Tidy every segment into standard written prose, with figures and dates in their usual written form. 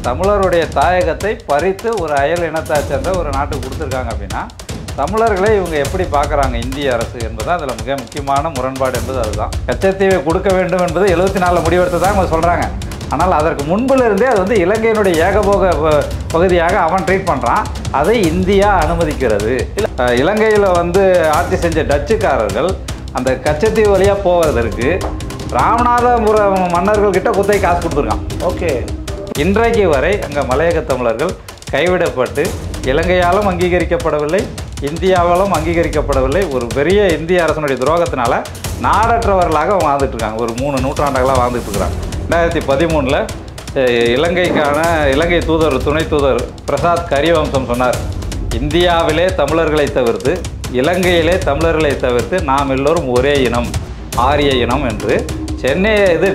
தமிழருடைய தாயகத்தை பறித்து ஒரு அயல் இனத்தை சேர்ந்த ஒரு நாட்டுக்கு கொடுத்துருக்காங்க அப்படின்னா தமிழர்களை இவங்க எப்படி பார்க்குறாங்க இந்திய அரசு என்பது அதில் மிக முக்கியமான முரண்பாடு என்பது அதுதான். கச்சத்தீவை கொடுக்க வேண்டும் என்பது 74 முடிவெடுத்து தான் அவங்க சொல்கிறாங்க. ஆனால் அதற்கு முன்பிலிருந்தே அது வந்து இலங்கையினுடைய ஏகபோக பகுதியாக அவன் ட்ரீட் பண்ணுறான். அதை இந்தியா அனுமதிக்கிறது. இலங்கையில் வந்து ஆட்சி செஞ்ச டச்சுக்காரர்கள் அந்த கச்சத்தீவு வழியாக போவதற்கு ராமநாதபுரம் மன்னர்கள்கிட்ட குத்தகை காசு கொடுத்துருக்கான். ஓகே, இன்றைக்கு வரை அங்கே மலையக தமிழர்கள் கைவிடப்பட்டு இலங்கையாலும் அங்கீகரிக்கப்படவில்லை, இந்தியாவாலும் அங்கீகரிக்கப்படவில்லை. ஒரு பெரிய இந்திய அரசனுடைய துரோகத்தினால நாடற்றவர்களாக வாழ்ந்துட்டு இருக்காங்க. ஒரு 3 நூற்றாண்டுகளாக வாழ்ந்துட்டு இருக்கிறாங்க. 2013 இலங்கை தூதர் துணை தூதர் பிரசாத் கரியவம்சம் சொன்னார், இந்தியாவிலே தமிழர்களை தவிர்த்து இலங்கையிலே தமிழர்களை தவிர்த்து நாம் எல்லோரும் ஒரே இனம், ஆரிய இனம் என்று.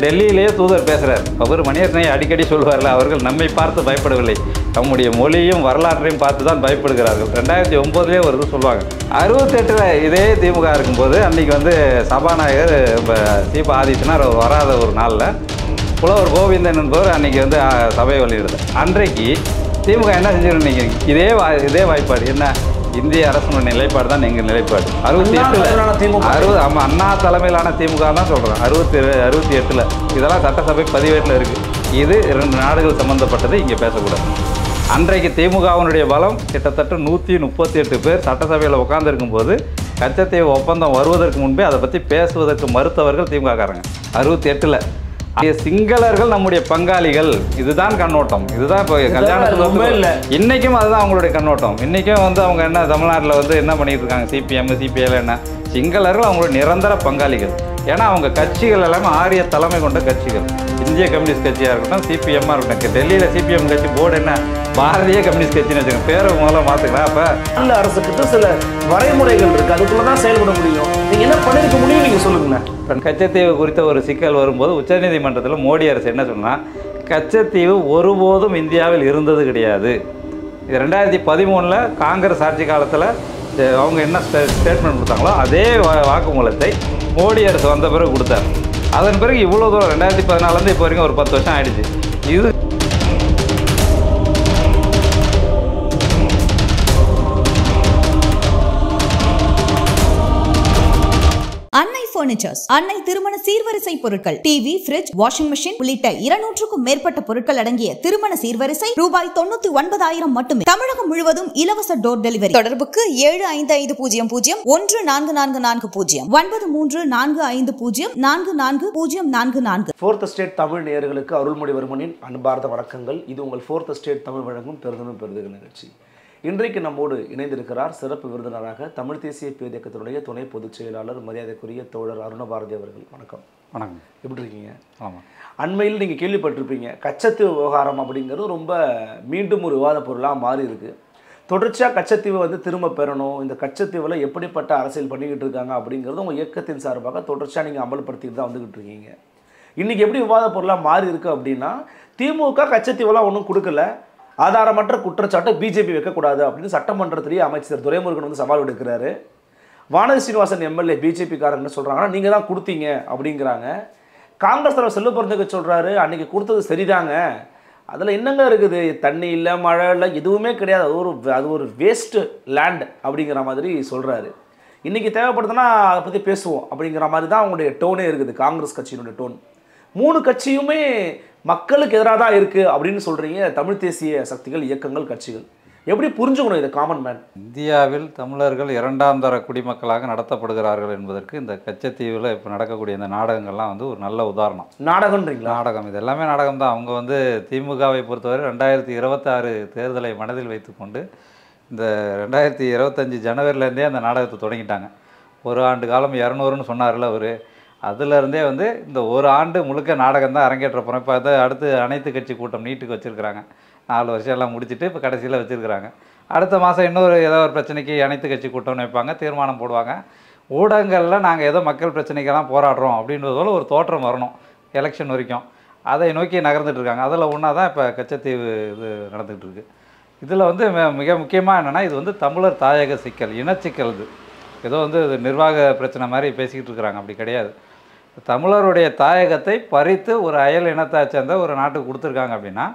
டெல்லியிலேயே தூதர் பேசுகிறார். அவர் மணியரசனை அடிக்கடி சொல்வார்ல, அவர்கள் நம்மை பார்த்து பயப்படவில்லை, நம்முடைய மொழியும் வரலாற்றையும் பார்த்து தான் பயப்படுகிறார்கள். 2009 ஒரு இது சொல்லுவாங்க. 68 இதே திமுக இருக்கும்போது அன்றைக்கி வந்து சபாநாயகர் தீப ஆதித்யநாத் வராத ஒரு நாளில் புலவர் கோவிந்தன் என்பவர் அன்றைக்கி வந்து சபை வெளியிடுது. அன்றைக்கு திமுக என்ன செஞ்சுருந்தீங்க? இதே வாய்ப்பாடு என்ன? இந்திய அரசு நிலைப்பாடு தான் எங்கள் நிலைப்பாடு. 68 ஆமாம், அண்ணா தலைமையிலான திமுக தான் சொல்கிறேன். 68 இதெல்லாம் சட்டசபை பதிவேட்டில் இருக்குது. இது 2 நாடுகள் சம்மந்தப்பட்டது, இங்கே பேசக்கூடாது. அன்றைக்கு திமுகவினுடைய பலம் கிட்டத்தட்ட 138 பேர் சட்டசபையில் உட்காந்துருக்கும் போது கச்சத்தீவு ஒப்பந்தம் வருவதற்கு முன்பே அதை பற்றி பேசுவதற்கு மறுத்தவர்கள் திமுககாரங்க. 68 சிங்களர்கள் நம்முடைய பங்காளிகள், இதுதான் கண்ணோட்டம். இதுதான் இப்போ கல்யாணத்தில் இல்லை, இன்றைக்கும் அதுதான் அவங்களுடைய கண்ணோட்டம். இன்றைக்கும் வந்து அவங்க என்ன தமிழ்நாட்டில் வந்து என்ன பண்ணிகிட்டு இருக்காங்க, சிபிஎம் சிபிஐல என்ன, சிங்களர்கள் அவங்களுடைய நிரந்தர பங்காளிகள். ஏன்னா அவங்க கட்சிகள் எல்லாமே ஆரிய தலைமை கொண்ட கட்சிகள். இந்திய கம்யூனிஸ்ட் கட்சியாக இருக்கட்டும், சிபிஎம்மாக இருக்கட்டும். டெல்லியில் சிபிஎம் கட்சி போர்டு என்ன, பாரதிய கம்யூனிஸ்ட் கட்சின்னு வச்சுக்கோங்க, பேரை முதல்ல மாற்றுக்கலாம். அப்போ நல்ல அரசுக்கிட்ட சில வரைமுறைகள் இருக்குது, அதுக்குள்ளே தான் செயல்பட முடியும். நீங்கள் என்ன பண்ணிருக்க முடியும், நீங்கள் சொல்லுங்கண்ணா. இப்போ கச்சத்தீவு குறித்த ஒரு சிக்கல் வரும்போது உச்சநீதிமன்றத்தில் மோடி அரசு என்ன சொன்னால், கச்சத்தீவு ஒருபோதும் இந்தியாவில் இருந்தது கிடையாது. இது 2013 காங்கிரஸ் ஆட்சி காலத்தில் அவங்க என்ன ஸ்டேட்மெண்ட் கொடுத்தாங்களோ அதே வாக்குமூலத்தை மோடி அரசு வந்த பிறகு கொடுத்தார். அதன் பிறகு இவ்வளோ தூரம் 2014 இப்போ வரைக்கும் ஒரு 10 வருஷம் ஆயிடுச்சு. இது அன்னை பர்னிச்சர்ஸ், அன்னை திருமண சீர்வரிசை பொருட்கள், டிவி, ஃபிரிட்ஜ், வாஷிங் மெஷின் உள்ளிட்ட 200க்கும் மேற்பட்ட பொருட்கள் அடங்கிய திருமண சீர்வரிசை ரூபாய் 99,000 மட்டுமே. தமிழகம் முழுவதும் இலவச டோர் டெலிவரி. தொடர்புக்கு 7550014440 9345044044. ஃபோர்த் ஸ்டேட் தமிழ் நேயர்களுக்கு அருள்மொழிவர்மனின் அன்பார்ந்த வணக்கங்கள். இது உங்கள் ஃபோர்த் ஸ்டேட் தமிழ் வழங்கும் பெருந்தமிழ் பெருதுகள் நிகழ்ச்சி. இன்றைக்கு நம்மோடு இணைந்திருக்கிறார் சிறப்பு விருந்தினராக தமிழ் தேசிய பேரியக்கத்தினுடைய துணை பொதுச் செயலாளர் மரியாதைக்குரிய தோழர் அருணபாரதி அவர்கள். வணக்கம். வணக்கம். எப்படி இருக்கீங்க? ஆமாம். அண்மையில் நீங்கள் கேள்விப்பட்டிருப்பீங்க, கச்சத்தீவு விவகாரம் அப்படிங்கிறது ரொம்ப மீண்டும் ஒரு விவாத பொருளாக மாறி இருக்கு. தொடர்ச்சியாக கச்சத்தீவை வந்து திரும்ப பெறணும், இந்த கச்சத்தீவில் எப்படிப்பட்ட அரசியல் பண்ணிக்கிட்டு இருக்காங்க அப்படிங்கிறது உங்கள் இயக்கத்தின் சார்பாக தொடர்ச்சியாக நீங்கள் அமல்படுத்திட்டு தான் வந்துக்கிட்டு இருக்கீங்க. இன்றைக்கி எப்படி விவாத பொருளாக மாறி இருக்குது அப்படின்னா, திமுக கச்சத்தீவெல்லாம் ஒன்றும் கொடுக்கல, ஆதாரமற்ற குற்றச்சாட்டை பிஜேபி வைக்கக்கூடாது அப்படின்னு சட்டமன்றத்திலேயே அமைச்சர் துரைமுருகன் வந்து சவால் எடுக்கிறாரு. வானதி சீனிவாசன் எம்எல்ஏ பிஜேபிக்காரங்க என்ன சொல்கிறாங்கன்னா, நீங்கள் தான் கொடுத்தீங்க அப்படிங்கிறாங்க. காங்கிரஸ் தலைவர் செல்வபிரந்தனுக்கு சொல்கிறாரு, அன்றைக்கி கொடுத்தது சரிதாங்க, அதில் என்னங்க இருக்குது, தண்ணி இல்லை, மழை இல்லை, எதுவுமே கிடையாது, அது ஒரு வேஸ்ட்டு லேண்ட் அப்படிங்கிற மாதிரி சொல்கிறாரு. இன்றைக்கி தேவைப்படுதுன்னா அதை பற்றி பேசுவோம் அப்படிங்கிற மாதிரி தான் அவங்களுடைய டோனே இருக்குது, காங்கிரஸ் கட்சியினுடைய டோன். 3 கட்சியுமே மக்களுக்கு எதிராக தான் இருக்குது அப்படின்னு சொல்கிறீங்க. தமிழ் தேசிய சக்திகள், இயக்கங்கள், கட்சிகள் எப்படி புரிஞ்சுக்கணும் இதை காமன் மேன்? இந்தியாவில் தமிழர்கள் 2ஆம் தர குடிமக்களாக நடத்தப்படுகிறார்கள் என்பதற்கு இந்த கச்சத்தீவில் இப்போ நடக்கக்கூடிய இந்த நாடகங்கள்லாம் வந்து ஒரு நல்ல உதாரணம். நாடகம்ன்றீங்களா? நாடகம், இது எல்லாமே நாடகம் தான். அவங்க வந்து திமுகவை பொறுத்தவரை 2026 தேர்தலை மனதில் வைத்துக்கொண்டு இந்த 2025 ஜனவரிலேருந்தே அந்த நாடகத்தை தொடங்கிட்டாங்க. 1 ஆண்டு காலம் 200ன்னு சொன்னார்ல அவர், அதுலேருந்தே வந்து இந்த 1 ஆண்டு முழுக்க நாடகம் தான் அரங்கேற்ற போகிறோம். இப்போ அதை அடுத்து அனைத்து கட்சி கூட்டம் நீட்டுக்கு வச்சுருக்கிறாங்க. 4 வருஷம் எல்லாம் முடிச்சுட்டு இப்போ கடைசியில் வச்சுருக்கிறாங்க. அடுத்த மாதம் இன்னொரு ஏதோ ஒரு பிரச்சனைக்கு அனைத்து கட்சி கூட்டம்னு வைப்பாங்க, தீர்மானம் போடுவாங்க. ஊடகங்களில் நாங்கள் ஏதோ மக்கள் பிரச்சனைக்கெல்லாம் போராடுறோம் அப்படின்றதோட ஒரு தோற்றம் வரணும் எலெக்ஷன் வரைக்கும். அதை நோக்கி நகர்ந்துட்டு இருக்காங்க. அதில் ஒன்றா தான் இப்போ கச்சத்தீவு இது நடந்துகிட்டு இருக்குது. இதில் வந்து மிக முக்கியமாக என்னென்னா, இது வந்து தமிழர் தாயக சிக்கல், இனச்சிக்கல். இது ஏதோ வந்து நிர்வாக பிரச்சனை மாதிரி பேசிக்கிட்டு இருக்கிறாங்க, அப்படி கிடையாது. தமிழருடைய தாயகத்தை பறித்து ஒரு அயல் இனத்தை சேர்ந்த ஒரு நாட்டுக்கு கொடுத்துருக்காங்க அப்படின்னா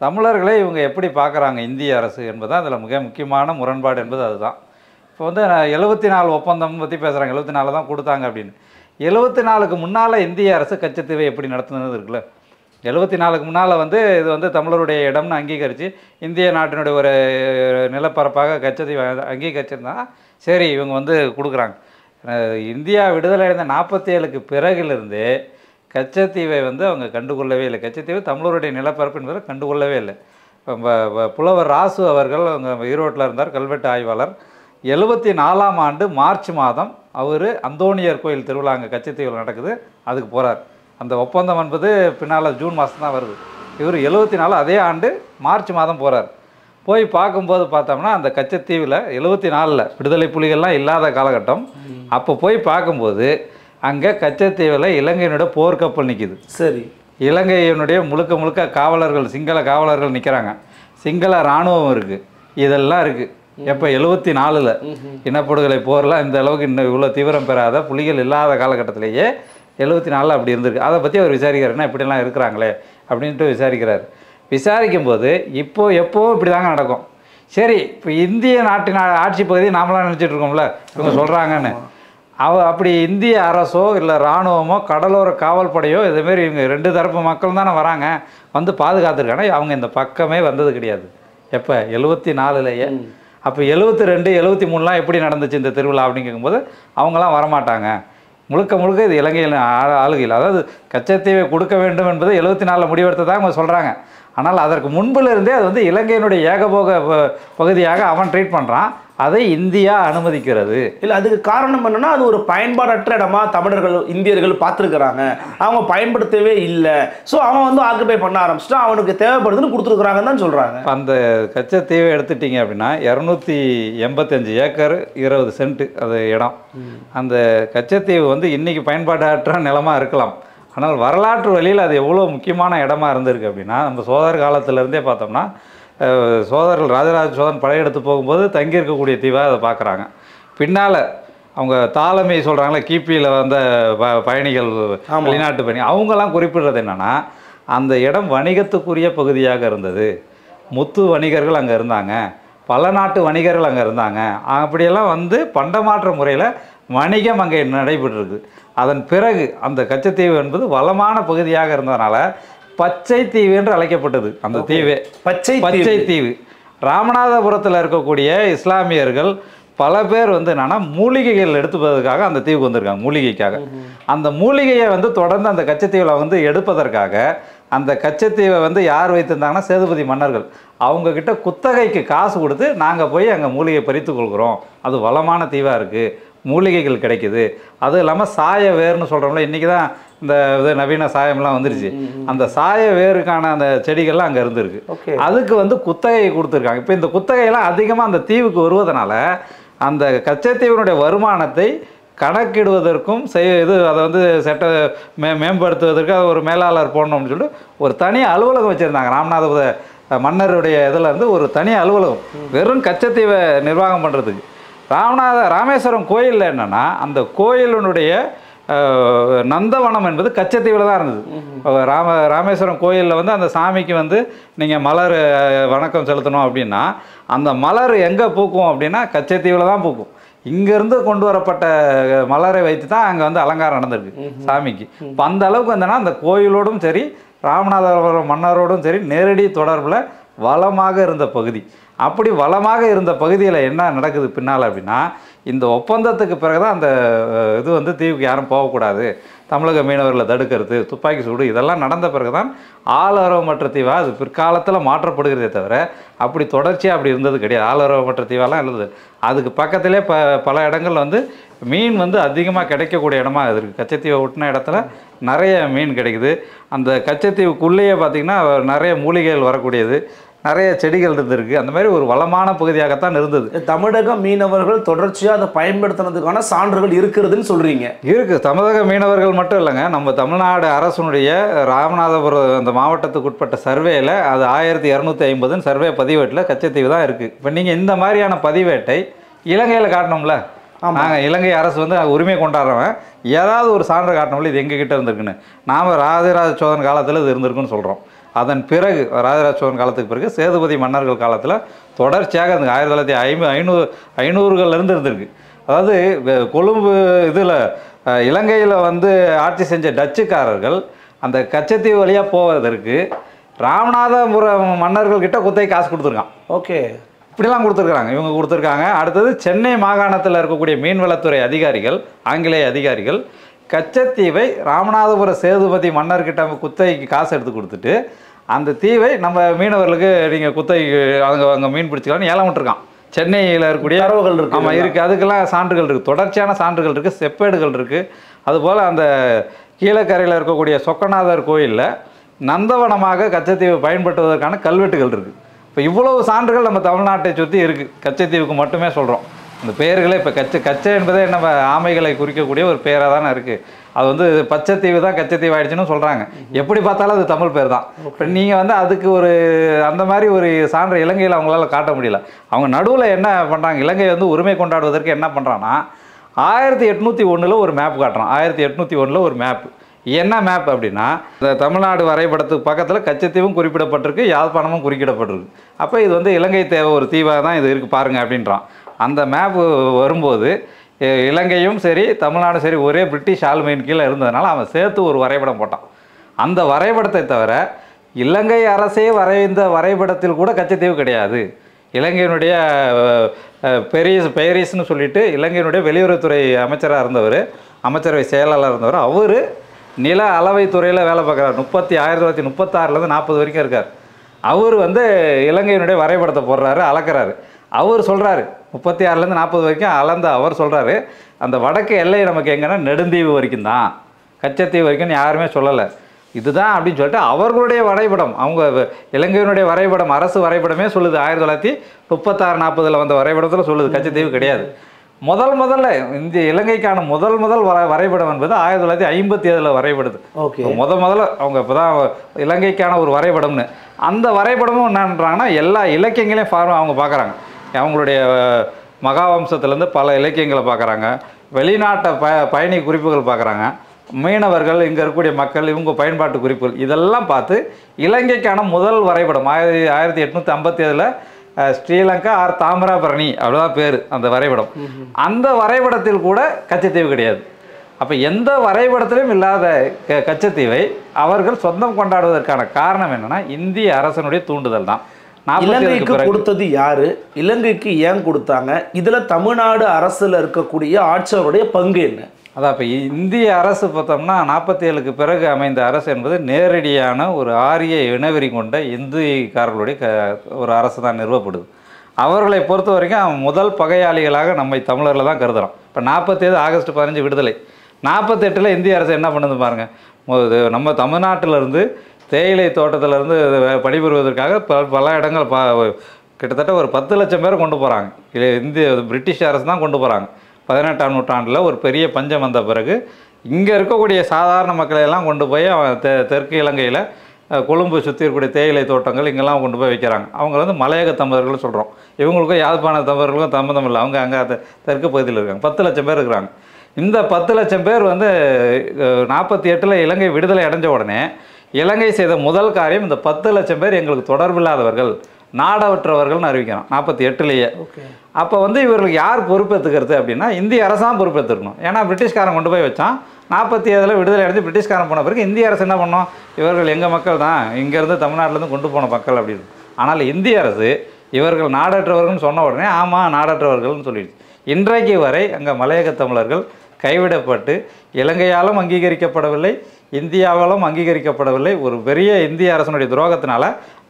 தமிழர்களை இவங்க எப்படி பார்க்குறாங்க இந்திய அரசு என்பது தான் அதில் மிக முக்கியமான முரண்பாடு என்பது அதுதான். இப்போ வந்து 74 ஒப்பந்தம் பற்றி பேசுகிறாங்க, 74 தான் கொடுத்தாங்க அப்படின்னு. 74க்கு முன்னால் இந்திய அரசு கச்சத்தீவை எப்படி நடத்துனது இருக்குல்ல. 74க்கு முன்னால் வந்து இது வந்து தமிழருடைய இடம்னு அங்கீகரித்து இந்திய நாட்டினுடைய ஒரு நிலப்பரப்பாக கச்சத்தீவை அங்கீகரிச்சிருந்தா சரி இவங்க வந்து கொடுக்குறாங்க. இந்தியா விடுதலை அடைந்த 47க்கு பிறகிலிருந்து கச்சத்தீவை வந்து அவங்க கண்டுகொள்ளவே இல்லை. கச்சத்தீவு தமிழருடைய நிலப்பரப்பு என்பதை கண்டுகொள்ளவே இல்லை. புலவர் ராசு அவர்கள் அவங்க ஈரோட்டில் இருந்தார், கல்வெட்டு ஆய்வாளர். 74ஆம் ஆண்டு மார்ச் மாதம் அவர் அந்தோணியர் கோயில் திருவிழா அங்கே கச்சத்தீவில் நடக்குது, அதுக்கு போகிறார். அந்த ஒப்பந்தம் என்பது பின்னால் ஜூன் மாதம் தான் வருது. இவர் 74 அதே ஆண்டு மார்ச் மாதம் போகிறார். போய் பார்க்கும்போது பார்த்தோம்னா அந்த கச்சத்தீவில் 74ல் விடுதலை புலிகள்லாம் இல்லாத காலகட்டம். அப்போ போய் பார்க்கும்போது அங்கே கச்சத்தீவில் இலங்கையினுடைய போர்க்கப்பல் நிற்கிது. சரி, இலங்கையினுடைய முழுக்க காவலர்கள், சிங்கள காவலர்கள் நிற்கிறாங்க, சிங்கள இராணுவம் இருக்குது, இதெல்லாம் இருக்குது. எப்போ 74ல் இனப்படுகொலை போரெலாம் இந்த அளவுக்கு இன்னும் இவ்வளோ தீவிரம் பெறாத புலிகள் இல்லாத காலகட்டத்திலேயே 74 அப்படி இருந்திருக்கு. அதை பற்றி அவர் விசாரிக்கிறாருன்னா இப்படிலாம் இருக்கிறாங்களே அப்படின்ட்டு விசாரிக்கிறார். விசாரிக்கும்போது எப்போவும் இப்படி தாங்க நடக்கும். சரி, இப்போ இந்திய நாட்டின் ஆட்சி பகுதி நாமளாம் நினச்சிட்டு இருக்கோம்ல இவங்க சொல்கிறாங்கன்னு. அப்படி இந்திய அரசோ இல்லை இராணுவமோ கடலோர காவல் படையோ இதுமாரி இவங்க 2 தரப்பு மக்கள் தானே வராங்க, வந்து பாதுகாத்துருக்காங்க. அவங்க இந்த பக்கமே வந்தது கிடையாது. எப்போ 74லேயே. அப்போ 72, 73லாம் எப்படி நடந்துச்சு இந்த திருவிழா அப்படின்னு கேட்கும்போது அவங்களாம் வரமாட்டாங்க. முழுக்க இது இலங்கையில் ஆளுகையில், அதாவது கச்சத்தீவை கொடுக்க வேண்டும் என்பது 74 முடிவெடுத்ததாக அவங்க சொல்கிறாங்க. ஆனால் அதற்கு முன்பிலிருந்தே அது வந்து இலங்கையினுடைய ஏகபோக பகுதியாக அவன் ட்ரீட் பண்ணுறான். அதை இந்தியா அனுமதிக்கிறது. இல்லை, அதுக்கு காரணம் என்னன்னா அது ஒரு பயன்பாடற்ற இடமா தமிழர்கள் இந்தியர்கள் பார்த்துருக்குறாங்க, அவங்க பயன்படுத்தவே இல்லை. ஸோ அவன் வந்து ஆக்குபை பண்ண ஆரம்பிச்சுட்டு அவனுக்கு தேவைப்படுதுன்னு கொடுத்துருக்குறாங்கன்னு தான் சொல்கிறாங்க. அந்த கச்சத்தீவை எடுத்துட்டிங்க அப்படின்னா 285 ஏக்கர் 20 சென்ட் அது இடம். அந்த கச்சத்தீவு வந்து இன்றைக்கி பயன்பாடற்ற நிலமாக இருக்கலாம், ஆனால் வரலாற்று வழியில் அது எவ்வளோ முக்கியமான இடமா இருந்திருக்கு அப்படின்னா நம்ம சோழர் காலத்திலேருந்தே பார்த்தோம்னா சோழர்கள் ராஜராஜ சோழன் படையெடுத்து போகும்போது தங்கியிருக்கக்கூடிய தீவாக அதை பார்க்குறாங்க. பின்னால் அவங்க தாளமை சொல்கிறாங்களே கிபியில் வந்த பயணிகள், வெளிநாட்டு பயணிகள், அவங்கெல்லாம் குறிப்பிடுறது என்னென்னா அந்த இடம் வணிகத்துக்குரிய பகுதியாக இருந்தது. முத்து வணிகர்கள் அங்கே இருந்தாங்க, பல நாட்டு வணிகர்கள் அங்கே இருந்தாங்க. அப்படியெல்லாம் வந்து பண்டமாற்ற முறையில் வணிகம் அங்கே நடைபெற்றிருக்கு. அதன் பிறகு அந்த கச்சத்தீவு என்பது வளமான பகுதியாக இருந்ததுனால பச்சை தீவு என்று அழைக்கப்பட்டது. அந்த தீவே பச்சை தீவு. ராமநாதபுரத்தில் இருக்கக்கூடிய இஸ்லாமியர்கள் பல பேர் வந்து என்னன்னா மூலிகைகள் எடுத்துப்பதற்காக அந்த தீவுக்கு வந்திருக்காங்க, மூலிகைக்காக. அந்த மூலிகையை வந்து தொடர்ந்து அந்த கச்சத்தீவில் வந்து எடுப்பதற்காக அந்த கச்சத்தீவை வந்து யார் வைத்திருந்தாங்கன்னா சேதுபதி மன்னர்கள். அவங்கக்கிட்ட குத்தகைக்கு காசு கொடுத்து நாங்கள் போய் அங்கே மூலிகை பறித்து கொள்கிறோம், அது வளமான தீவாக இருக்குது, மூலிகைகள் கிடைக்குது. அதுவும் இல்லாமல் சாய வேர்னு சொல்கிறோம்ல, இன்றைக்கி தான் இந்த இது நவீன சாயம்லாம் வந்துருச்சு. அந்த சாய வேருக்கான அந்த செடிகள்லாம் அங்கே இருந்திருக்கு. அதுக்கு வந்து குத்தகை கொடுத்துருக்காங்க. இப்போ இந்த குத்தகையெல்லாம் அதிகமாக அந்த தீவுக்கு வருவதனால அந்த கச்சத்தீவினுடைய வருமானத்தை கணக்கிடுவதற்கும் அதை வந்து மேம்படுத்துவதற்கு அது ஒரு மேலாளர் போடணும்னு சொல்லிட்டு ஒரு தனி அலுவலகம் வச்சுருந்தாங்க. ராமநாதபுர மன்னருடைய இதில் இருந்து ஒரு தனி அலுவலகம் வெறும் கச்சத்தீவை நிர்வாகம் பண்ணுறதுக்கு. ராமேஸ்வரம் கோயிலில் என்னென்னா அந்த கோயிலினுடைய நந்தவனம் என்பது கச்சத்தீவில் தான் இருந்தது. ராமேஸ்வரம் கோயிலில் வந்து அந்த சாமிக்கு வந்து நீங்கள் மலர் வணக்கம் செலுத்தணும் அப்படின்னா அந்த மலர் எங்கே பூக்கும் அப்படின்னா கச்சத்தீவில் தான் பூக்கும். இங்கேருந்து கொண்டு வரப்பட்ட மலரை வைத்து தான் அங்கே வந்து அலங்காரம் நடந்திருக்கு சாமிக்கு. இப்போ அந்த அளவுக்கு வந்தோன்னா அந்த கோயிலோடும் சரி ராமநாதபுரம் மன்னரோடும் சரி நேரடி தொடர்பில் வளமாக இருந்த பகுதி. அப்படி வளமாக இருந்த பகுதியில் என்ன நடக்குது பின்னால் அப்படின்னா இந்த ஒப்பந்தத்துக்கு பிறகு தான் அந்த இது வந்து தீவுக்கு யாரும் போகக்கூடாது, தமிழக மீனவர்களை தடுக்கிறது, துப்பாக்கி சூடு இதெல்லாம் நடந்த பிறகு தான் ஆளரவமற்ற தீவாக அது பிற்காலத்தில் மாற்றப்படுகிறதே தவிர அப்படி தொடர்ச்சியாக அப்படி இருந்தது கிடையாது. ஆளரவமற்ற தீவாலாம் இருந்தது. அதுக்கு பக்கத்திலே பல இடங்கள் வந்து மீன் வந்து அதிகமாக கிடைக்கக்கூடிய இடமா இருக்குது. கச்சத்தீவை ஒட்டின இடத்துல நிறைய மீன் கிடைக்குது. அந்த கச்சத்தீவுக்குள்ளேயே பார்த்திங்கன்னா நிறைய மூலிகைகள் வரக்கூடியது, நிறைய செடிகள் இருந்திருக்கு. அந்த மாதிரி ஒரு வளமான பகுதியாகத்தான் இருந்தது. தமிழக மீனவர்கள் தொடர்ச்சியாக அதை பயன்படுத்தினதுக்கான சான்றுகள் இருக்கிறதுன்னு சொல்கிறீங்க? இருக்குது. தமிழக மீனவர்கள் மட்டும் இல்லைங்க, நம்ம தமிழ்நாடு அரசுடைய ராமநாதபுரம் அந்த மாவட்டத்துக்கு உட்பட்ட சர்வேயில் அது 1250 சர்வே பதிவேட்டில் கச்சத்தீவு தான் இருக்குது. இப்போ நீங்கள் இந்த மாதிரியான பதிவேட்டை இலங்கையில் காட்டணும்ல, நாங்கள் இலங்கை அரசு வந்து உரிமை கொண்டாடுறவன் ஏதாவது ஒரு சான்று காட்டணும்ல இது எங்ககிட்ட இருந்திருக்குன்னு. நாம் ராஜராஜ சோழன் காலத்தில் இது இருந்திருக்குன்னு சொல்கிறோம். அதன் பிறகு ராஜராஜ சோழன் காலத்துக்கு பிறகு சேதுபதி மன்னர்கள் காலத்தில் தொடர்ச்சியாக அந்த 1950 இருந்திருக்கு. அதாவது கொழும்பு இதில் இலங்கையில் வந்து ஆட்சி செஞ்ச டச்சுக்காரர்கள் அந்த கச்சத்தீவு வழியாக போவதற்கு ராமநாதபுரம் மன்னர்கள்கிட்ட குத்தகை காசு கொடுத்துருக்கான். ஓகே, இப்படிலாம் கொடுத்துருக்காங்க, இவங்க கொடுத்துருக்காங்க. அடுத்தது சென்னை மாகாணத்தில் இருக்கக்கூடிய மீன்வளத்துறை அதிகாரிகள், ஆங்கிலேய அதிகாரிகள் கச்சத்தீவை ராமநாதபுர சேதுபதி மன்னர்கிட்ட குத்தகைக்கு காசு எடுத்து கொடுத்துட்டு அந்த தீவை நம்ம மீனவர்களுக்கு நீங்கள் குத்தகைக்கு அங்கே மீன் பிடிச்சிக்கலாம்னு ஏலம் விட்டுருக்கான். சென்னையில் இருக்கக்கூடிய தரவுகள் இருக்குது. ஆமாம் இருக்குது, அதுக்கெல்லாம் சான்றுகள் இருக்குது, தொடர்ச்சியான சான்றுகள் இருக்குது, செப்பேடுகள் இருக்குது. அதுபோல் அந்த கீழக்கரையில் இருக்கக்கூடிய சொக்கநாதர் கோயிலில் நந்தவனமாக கச்சத்தீவை பயன்படுத்துவதற்கான கல்வெட்டுகள் இருக்குது. இப்போ இவ்வளவு சான்றுகள் நம்ம தமிழ்நாட்டை சுற்றி இருக்குது. கச்சத்தீவுக்கு மட்டுமே சொல்கிறோம். அந்த பெயர்களே இப்போ கச்சை என்பதே நம்ம ஆமைகளை குறிக்கக்கூடிய ஒரு பெயராக தானே இருக்குது. அது வந்து பச்சைத்தீவு தான் கச்சத்தீவு ஆயிடுச்சுன்னு சொல்கிறாங்க. எப்படி பார்த்தாலும் அது தமிழ் பேர் தான். இப்போ நீங்கள் வந்து அதுக்கு ஒரு அந்த மாதிரி ஒரு சான்று இலங்கையில் அவங்களால காட்ட முடியல. அவங்க நடுவில் என்ன பண்ணுறாங்க, இலங்கை வந்து உரிமை கொண்டாடுவதற்கு என்ன பண்ணுறாங்கன்னா 1801 ஒரு மேப் காட்டுறான். 1801 ஒரு மேப். என்ன மேப் அப்படின்னா, இந்த தமிழ்நாடு வரைபடத்துக்கு பக்கத்தில் கச்சத்தீவும் குறிப்பிடப்பட்டிருக்கு, யாழ்ப்பாணமும் குறிப்பிடப்பட்டிருக்கு. அப்போ இது வந்து இலங்கை தேவை ஒரு தீவாக தான் இது இருக்குது பாருங்கள் அப்படின்றான். அந்த மேப் வரும்போது இலங்கையும் சரி தமிழ்நாடும் சரி ஒரே பிரிட்டிஷ் ஆளுமையின் கீழே இருந்ததுனால அவன் சேர்த்து ஒரு வரைபடம் போட்டான். அந்த வரைபடத்தை தவிர இலங்கை அரசே வரைந்த வரைபடத்தில் கூட கச்சத்தீவு கிடையாது. இலங்கையினுடைய பெரிஸ்னு சொல்லிட்டு இலங்கையினுடைய வெளியுறவுத்துறை அமைச்சராக இருந்தவர், அமைச்சரவை செயலாளர் இருந்தவர், அவர் நில அளவை துறையில் வேலை பார்க்குறாரு. 1936 40 வரைக்கும் இருக்கார். அவர் வந்து இலங்கையினுடைய வரைபடத்தை போடுறாரு, அளக்கிறாரு. அவர் சொல்கிறாரு 36 40 வரைக்கும் அளந்த அவர் சொல்கிறாரு, அந்த வடக்கு எல்லை நமக்கு எங்கன்னா நெடுந்தீவு வரைக்கும் தான், கச்சத்தீவு வரைக்கும் யாருமே சொல்லலை. இதுதான் அப்படின்னு சொல்லிட்டு அவர்களுடைய வரைபடம், அவங்க இலங்கையினுடைய வரைபடம், அரசு வரைபடமே சொல்லுது. 1936 40 வந்த வரைபடத்தில் சொல்லுது கச்சத்தீவு கிடையாது. முதல்ல இந்த இலங்கைக்கான முதல் வரைபடம் என்பது 1957 வரைபடுது. ஓகே, முதல்ல அவங்க இப்போ தான் இலங்கைக்கான ஒரு வரைபடம்னு. அந்த வரைபடமும் என்னன்றாங்கன்னா எல்லா இலக்கியங்களையும் அவங்க பார்க்குறாங்க. அவங்களுடைய மகாவம்சத்துலேருந்து பல இலக்கியங்களை பார்க்குறாங்க, வெளிநாட்டை பயணி குறிப்புகள் பார்க்குறாங்க, மீனவர்கள் இங்கே இருக்கக்கூடிய மக்கள் இவங்க பயன்பாட்டு குறிப்புகள் இதெல்லாம் பார்த்து இலங்கைக்கான முதல் வரைபடம் 1857 ஸ்ரீலங்கா ஆர் தாமிராபரணி அப்படிதான் பேர் அந்த வரைபடம். அந்த வரைபடத்தில் கூட கச்சத்தீவு கிடையாது. அப்போ எந்த வரைபடத்திலும் இல்லாத கச்சத்தீவை அவர்கள் சொந்தம் கொண்டாடுவதற்கான காரணம் என்னன்னா இந்திய அரசனுடைய தூண்டுதல் தான். இலங்கைக்கு கொடுத்தது யாரு, இலங்கைக்கு ஏன் கொடுத்தாங்க, இதுல தமிழ்நாடு அரசுல இருக்கக்கூடிய ஆட்சியருடைய பங்கு என்ன? அதான் இப்போ இந்திய அரசு பார்த்தோம்னா 47க்கு பிறகு அமைந்த அரசு என்பது நேரடியான ஒரு ஆரிய இனவெறி கொண்ட இந்துக்காரர்களுடைய ஒரு அரசு தான் நிறுவப்படுது. அவர்களை பொறுத்த வரைக்கும் முதல் பகையாளிகளாக நம்மை தமிழர்களை தான் கருதுகிறோம். இப்போ 47 ஆகஸ்ட் 15 விடுதலை, 48 இந்திய அரசு என்ன பண்ணுது பாருங்கள். நம்ம தமிழ்நாட்டிலேருந்து தேயிலை தோட்டத்திலேருந்து பணிபுரிவதற்காக பல இடங்கள் கிட்டத்தட்ட ஒரு 10 லட்சம் பேர் கொண்டு போகிறாங்க. இந்திய பிரிட்டிஷ் அரசு தான் கொண்டு போகிறாங்க. 18ஆம் நூற்றாண்டில் ஒரு பெரிய பஞ்சம் வந்த பிறகு இங்கே இருக்கக்கூடிய சாதாரண மக்களையெல்லாம் கொண்டு போய் தெற்கு இலங்கையில் கொழும்பு சுற்றி இருக்கக்கூடிய தேயிலை தோட்டங்கள் இங்கெல்லாம் கொண்டு போய் வைக்கிறாங்க. அவங்க வந்து மலையக தமிழர்கள் சொல்கிறோம். இவங்களுக்கும் யாழ்ப்பாண தமிழர்களுக்கும் சம்மந்தம் இல்லை. அவங்க அங்கே தெற்கு பகுதியில் இருக்காங்க. 10 லட்சம் பேர் இருக்கிறாங்க. இந்த 10 லட்சம் பேர் வந்து 48 இலங்கை விடுதலை அடைஞ்ச உடனே இலங்கை செய்த முதல் காரியம் இந்த 10 லட்சம் பேர் எங்களுக்கு தொடர்பில்லாதவர்கள், நாடவற்றவர்கள்னு அறிவிக்கிறோம் 48. அப்போ வந்து இவர்களுக்கு யார் பொறுப்பேற்றுக்கிறது அப்படின்னா இந்திய அரசாங்கம் பொறுப்பேற்றுக்கணும். ஏன்னா பிரிட்டிஷ்காரன் கொண்டு போய் வச்சான். 47 விடுதலை அடைஞ்சு பிரிட்டிஷ்காரன் போன பிறகு இந்திய அரசு என்ன பண்ணோம், இவர்கள் எங்கள் மக்கள் தான், இங்கேருந்து தமிழ்நாட்டிலேருந்து கொண்டு போன மக்கள் அப்படின்னு. ஆனால் இந்திய அரசு இவர்கள் நாடற்றவர்கள்னு சொன்ன உடனே ஆமாம் நாடற்றவர்கள்னு சொல்லிடுச்சு. இன்றைக்கு வரை அங்கே மலையக தமிழர்கள் கைவிடப்பட்டு இலங்கையாலும் அங்கீகரிக்கப்படவில்லை, இந்தியாவாலும் அங்கீகரிக்கப்படவில்லை. ஒரு பெரிய இந்திய அரசனுடைய துரோகத்தினால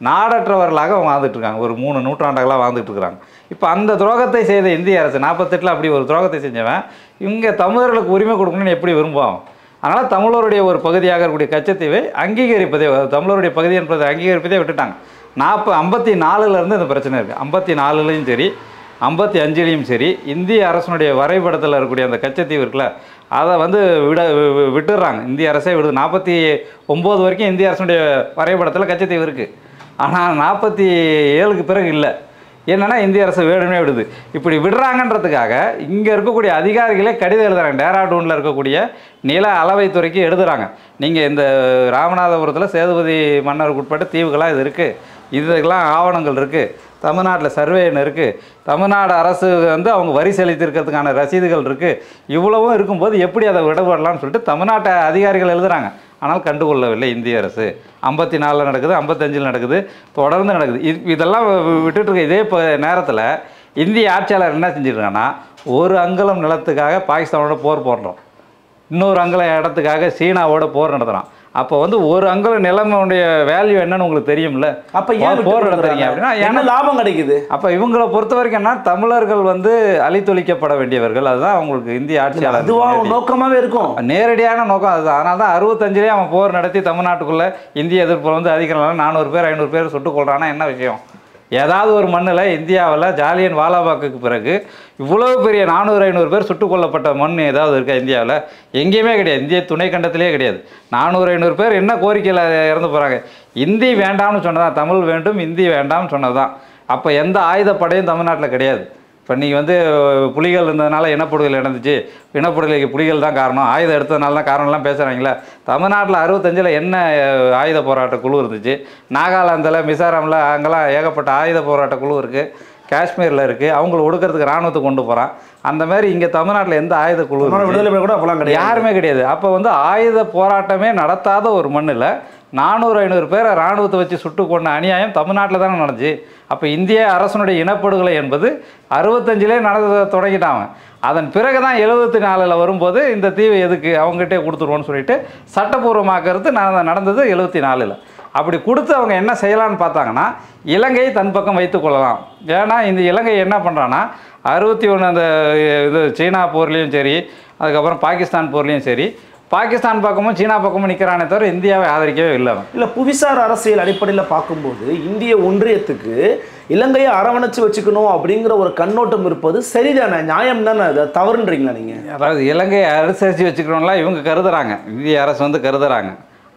நாடற்றவர்களாக அவங்க வாழ்ந்துட்டுருக்காங்க. ஒரு 3 நூற்றாண்டுகளாக வாழ்ந்துட்டு இருக்கிறாங்க. இப்போ அந்த துரோகத்தை செய்த இந்திய அரசு 48 அப்படி ஒரு துரோகத்தை செஞ்சவன் இங்கே தமிழர்களுக்கு உரிமை கொடுக்கணும்னு எப்படி விரும்புவான். அதனால் தமிழருடைய ஒரு பகுதியாக இருக்கக்கூடிய கச்சத்தீவை அங்கீகரிப்பதே, தமிழருடைய பகுதி என்பதை அங்கீகரிப்பதே விட்டுட்டாங்க. 54 இந்த பிரச்சனை இருக்குது. 54 சரி 55 சரி இந்திய அரசனுடைய வரைபடத்தில் இருக்கக்கூடிய அந்த கச்சத்தீவு இருக்குல்ல அதை வந்து விட்டுடுறாங்க. இந்திய அரசே விடுது. 49 வரைக்கும் இந்திய அரசனுடைய வரைபடத்தில் கச்சத்தீவு இருக்குது. ஆனால் 47க்கு பிறகு இல்லை. என்னென்னா இந்திய அரசு வேணுமே விடுது. இப்படி விடுறாங்கன்றதுக்காக இங்கே இருக்கக்கூடிய அதிகாரிகளே கடிதம் எழுதுறாங்க. டேராடூனில் இருக்கக்கூடிய நில அளவைத்துறைக்கு எழுதுகிறாங்க. நீங்கள் இந்த ராமநாதபுரத்தில் சேதுபதி மன்னருக்கு உட்பட்ட தீவுகளாக இது இருக்குது, இதுக்கெல்லாம் ஆவணங்கள் இருக்குது, தமிழ்நாட்டில் சர்வேன்னு இருக்குது, தமிழ்நாடு அரசு வந்து அவங்க வரி செலுத்தியிருக்கிறதுக்கான ரசீதுகள் இருக்குது, இவ்வளவும் இருக்கும்போது எப்படி அதை விடப்படலாம்னு சொல்லிட்டு தமிழ்நாட்டு அதிகாரிகள் எழுதுகிறாங்க. ஆனால் கண்டுகொள்ளவில்லை இந்திய அரசு. 54 நடக்குது, 55 நடக்குது, தொடர்ந்து நடக்குது. இதெல்லாம் விட்டுட்டு இதே நேரத்தில் இந்திய ஆட்சியாளர் என்ன செஞ்சுருக்காங்கன்னா, ஒரு அங்குலம் நிலத்துக்காக பாகிஸ்தானோட போர் போடுறோம், இன்னொரு அங்குலம் இடத்துக்காக சீனாவோட போர் நடத்துகிறான். அப்போ வந்து ஒரு அங்குலம் நிலமுடைய வேல்யூ என்னன்னு உங்களுக்கு தெரியும்ல. அப்போ ஏன் போர் நடத்துறீங்க அப்படின்னா என்ன லாபம் கிடைக்குது? அப்போ இவங்களை பொறுத்த வரைக்கும் என்ன, தமிழர்கள் வந்து அழித்தொழிக்கப்பட வேண்டியவர்கள், அதுதான் அவங்களுக்கு இந்திய ஆட்சியாளர் நோக்கமாகவே இருக்கும், நேரடியான நோக்கம் அதுதான். அதனால தான் 65 அவன் போர் நடத்தி தமிழ்நாட்டுக்குள்ளே இந்திய எதிர்ப்பு வந்து அதிகம் 400 பேர் 500 பேர் சுட்டுக் கொள்றான்னா என்ன விஷயம்? ஏதாவது ஒரு மண்ணில் இந்தியாவில் ஜாலியன் வாலாபாக்குக்கு பிறகு இவ்வளோ பெரிய 400-500 பேர் சுட்டுக் கொல்லப்பட்ட மண் ஏதாவது இருக்கா இந்தியாவில்? எங்கேயுமே கிடையாது. இந்திய துணை கண்டத்திலே கிடையாது. 400-500 பேர் என்ன கோரிக்கையில் இறந்து போகிறாங்க? இந்தி வேண்டாம்னு சொன்னதான், தமிழ் வேண்டும் இந்தி வேண்டாம்னு சொன்னதான். அப்போ எந்த ஆயுதப்படையும் தமிழ்நாட்டில் கிடையாது. இப்போ நீங்கள் வந்து புலிகள் இருந்ததுனால இனப்படுகொலை நடந்துச்சு, இனப்படுகொலைக்கு புலிகள் தான் காரணம், ஆயுதம் எடுத்ததுனால தான் காரணம்லாம் பேசுகிறாங்களே. தமிழ்நாட்டில் 65 என்ன ஆயுத போராட்ட குழு இருந்துச்சு? நாகாலாந்தில், மிசோரமில் அங்கெல்லாம் ஏகப்பட்ட ஆயுத போராட்ட குழு இருக்குது, காஷ்மீரில் இருக்குது. அவங்கள ஒடுக்கிறதுக்கு இராணுவத்தை கொண்டு போகிறான். அந்த மாதிரி இங்கே தமிழ்நாட்டில் எந்த ஆயுத குழு விடுதலை கூட அப்போலாம் கிடையாது, யாருமே கிடையாது. அப்போ வந்து ஆயுத போராட்டமே நடத்தாத ஒரு மண்ணில் 400-500 பேரை இராணுவத்தை வச்சு சுட்டு கொண்ட அநியாயம் தமிழ்நாட்டில் தானே நடந்துச்சு. அப்போ இந்திய அரசனுடைய இனப்படுகொலை என்பது 65 நடந்த தொடங்கிட்டாங்க. அதன் பிறகு தான் 74 வரும்போது இந்த தீவு எதுக்கு அவங்ககிட்டே கொடுத்துருவோன்னு சொல்லிட்டு சட்டப்பூர்வமாக்கிறது நடந்தது 74. அப்படி கொடுத்து அவங்க என்ன செய்யலான்னு பார்த்தாங்கன்னா, இலங்கையை தன் பக்கம் வைத்து கொள்ளலாம். ஏன்னா இந்த இலங்கை என்ன பண்ணுறான்னா 61 அந்த இது சீனா போர்லேயும் சரி, அதுக்கப்புறம் பாகிஸ்தான் போர்லேயும் சரி, பாகிஸ்தான் பக்கமும் சீனா பக்கமும் நிற்கிறானே தவிர இந்தியாவை ஆதரிக்கவே இல்லை. புவிசார் அரசியல் அடிப்படையில் பார்க்கும்போது இந்திய ஒன்றியத்துக்கு இலங்கையை அரவணைச்சு வச்சுக்கணும் அப்படிங்கிற ஒரு கண்ணோட்டம் இருப்பது சரிதானே, நியாயம் தானே, அதை தவறுன்றீங்களா நீங்கள்? அதாவது இலங்கையை அனுசரித்து வச்சுக்கணும்லாம் இவங்க கருதுகிறாங்க, இந்திய அரசு வந்து கருதுகிறாங்க.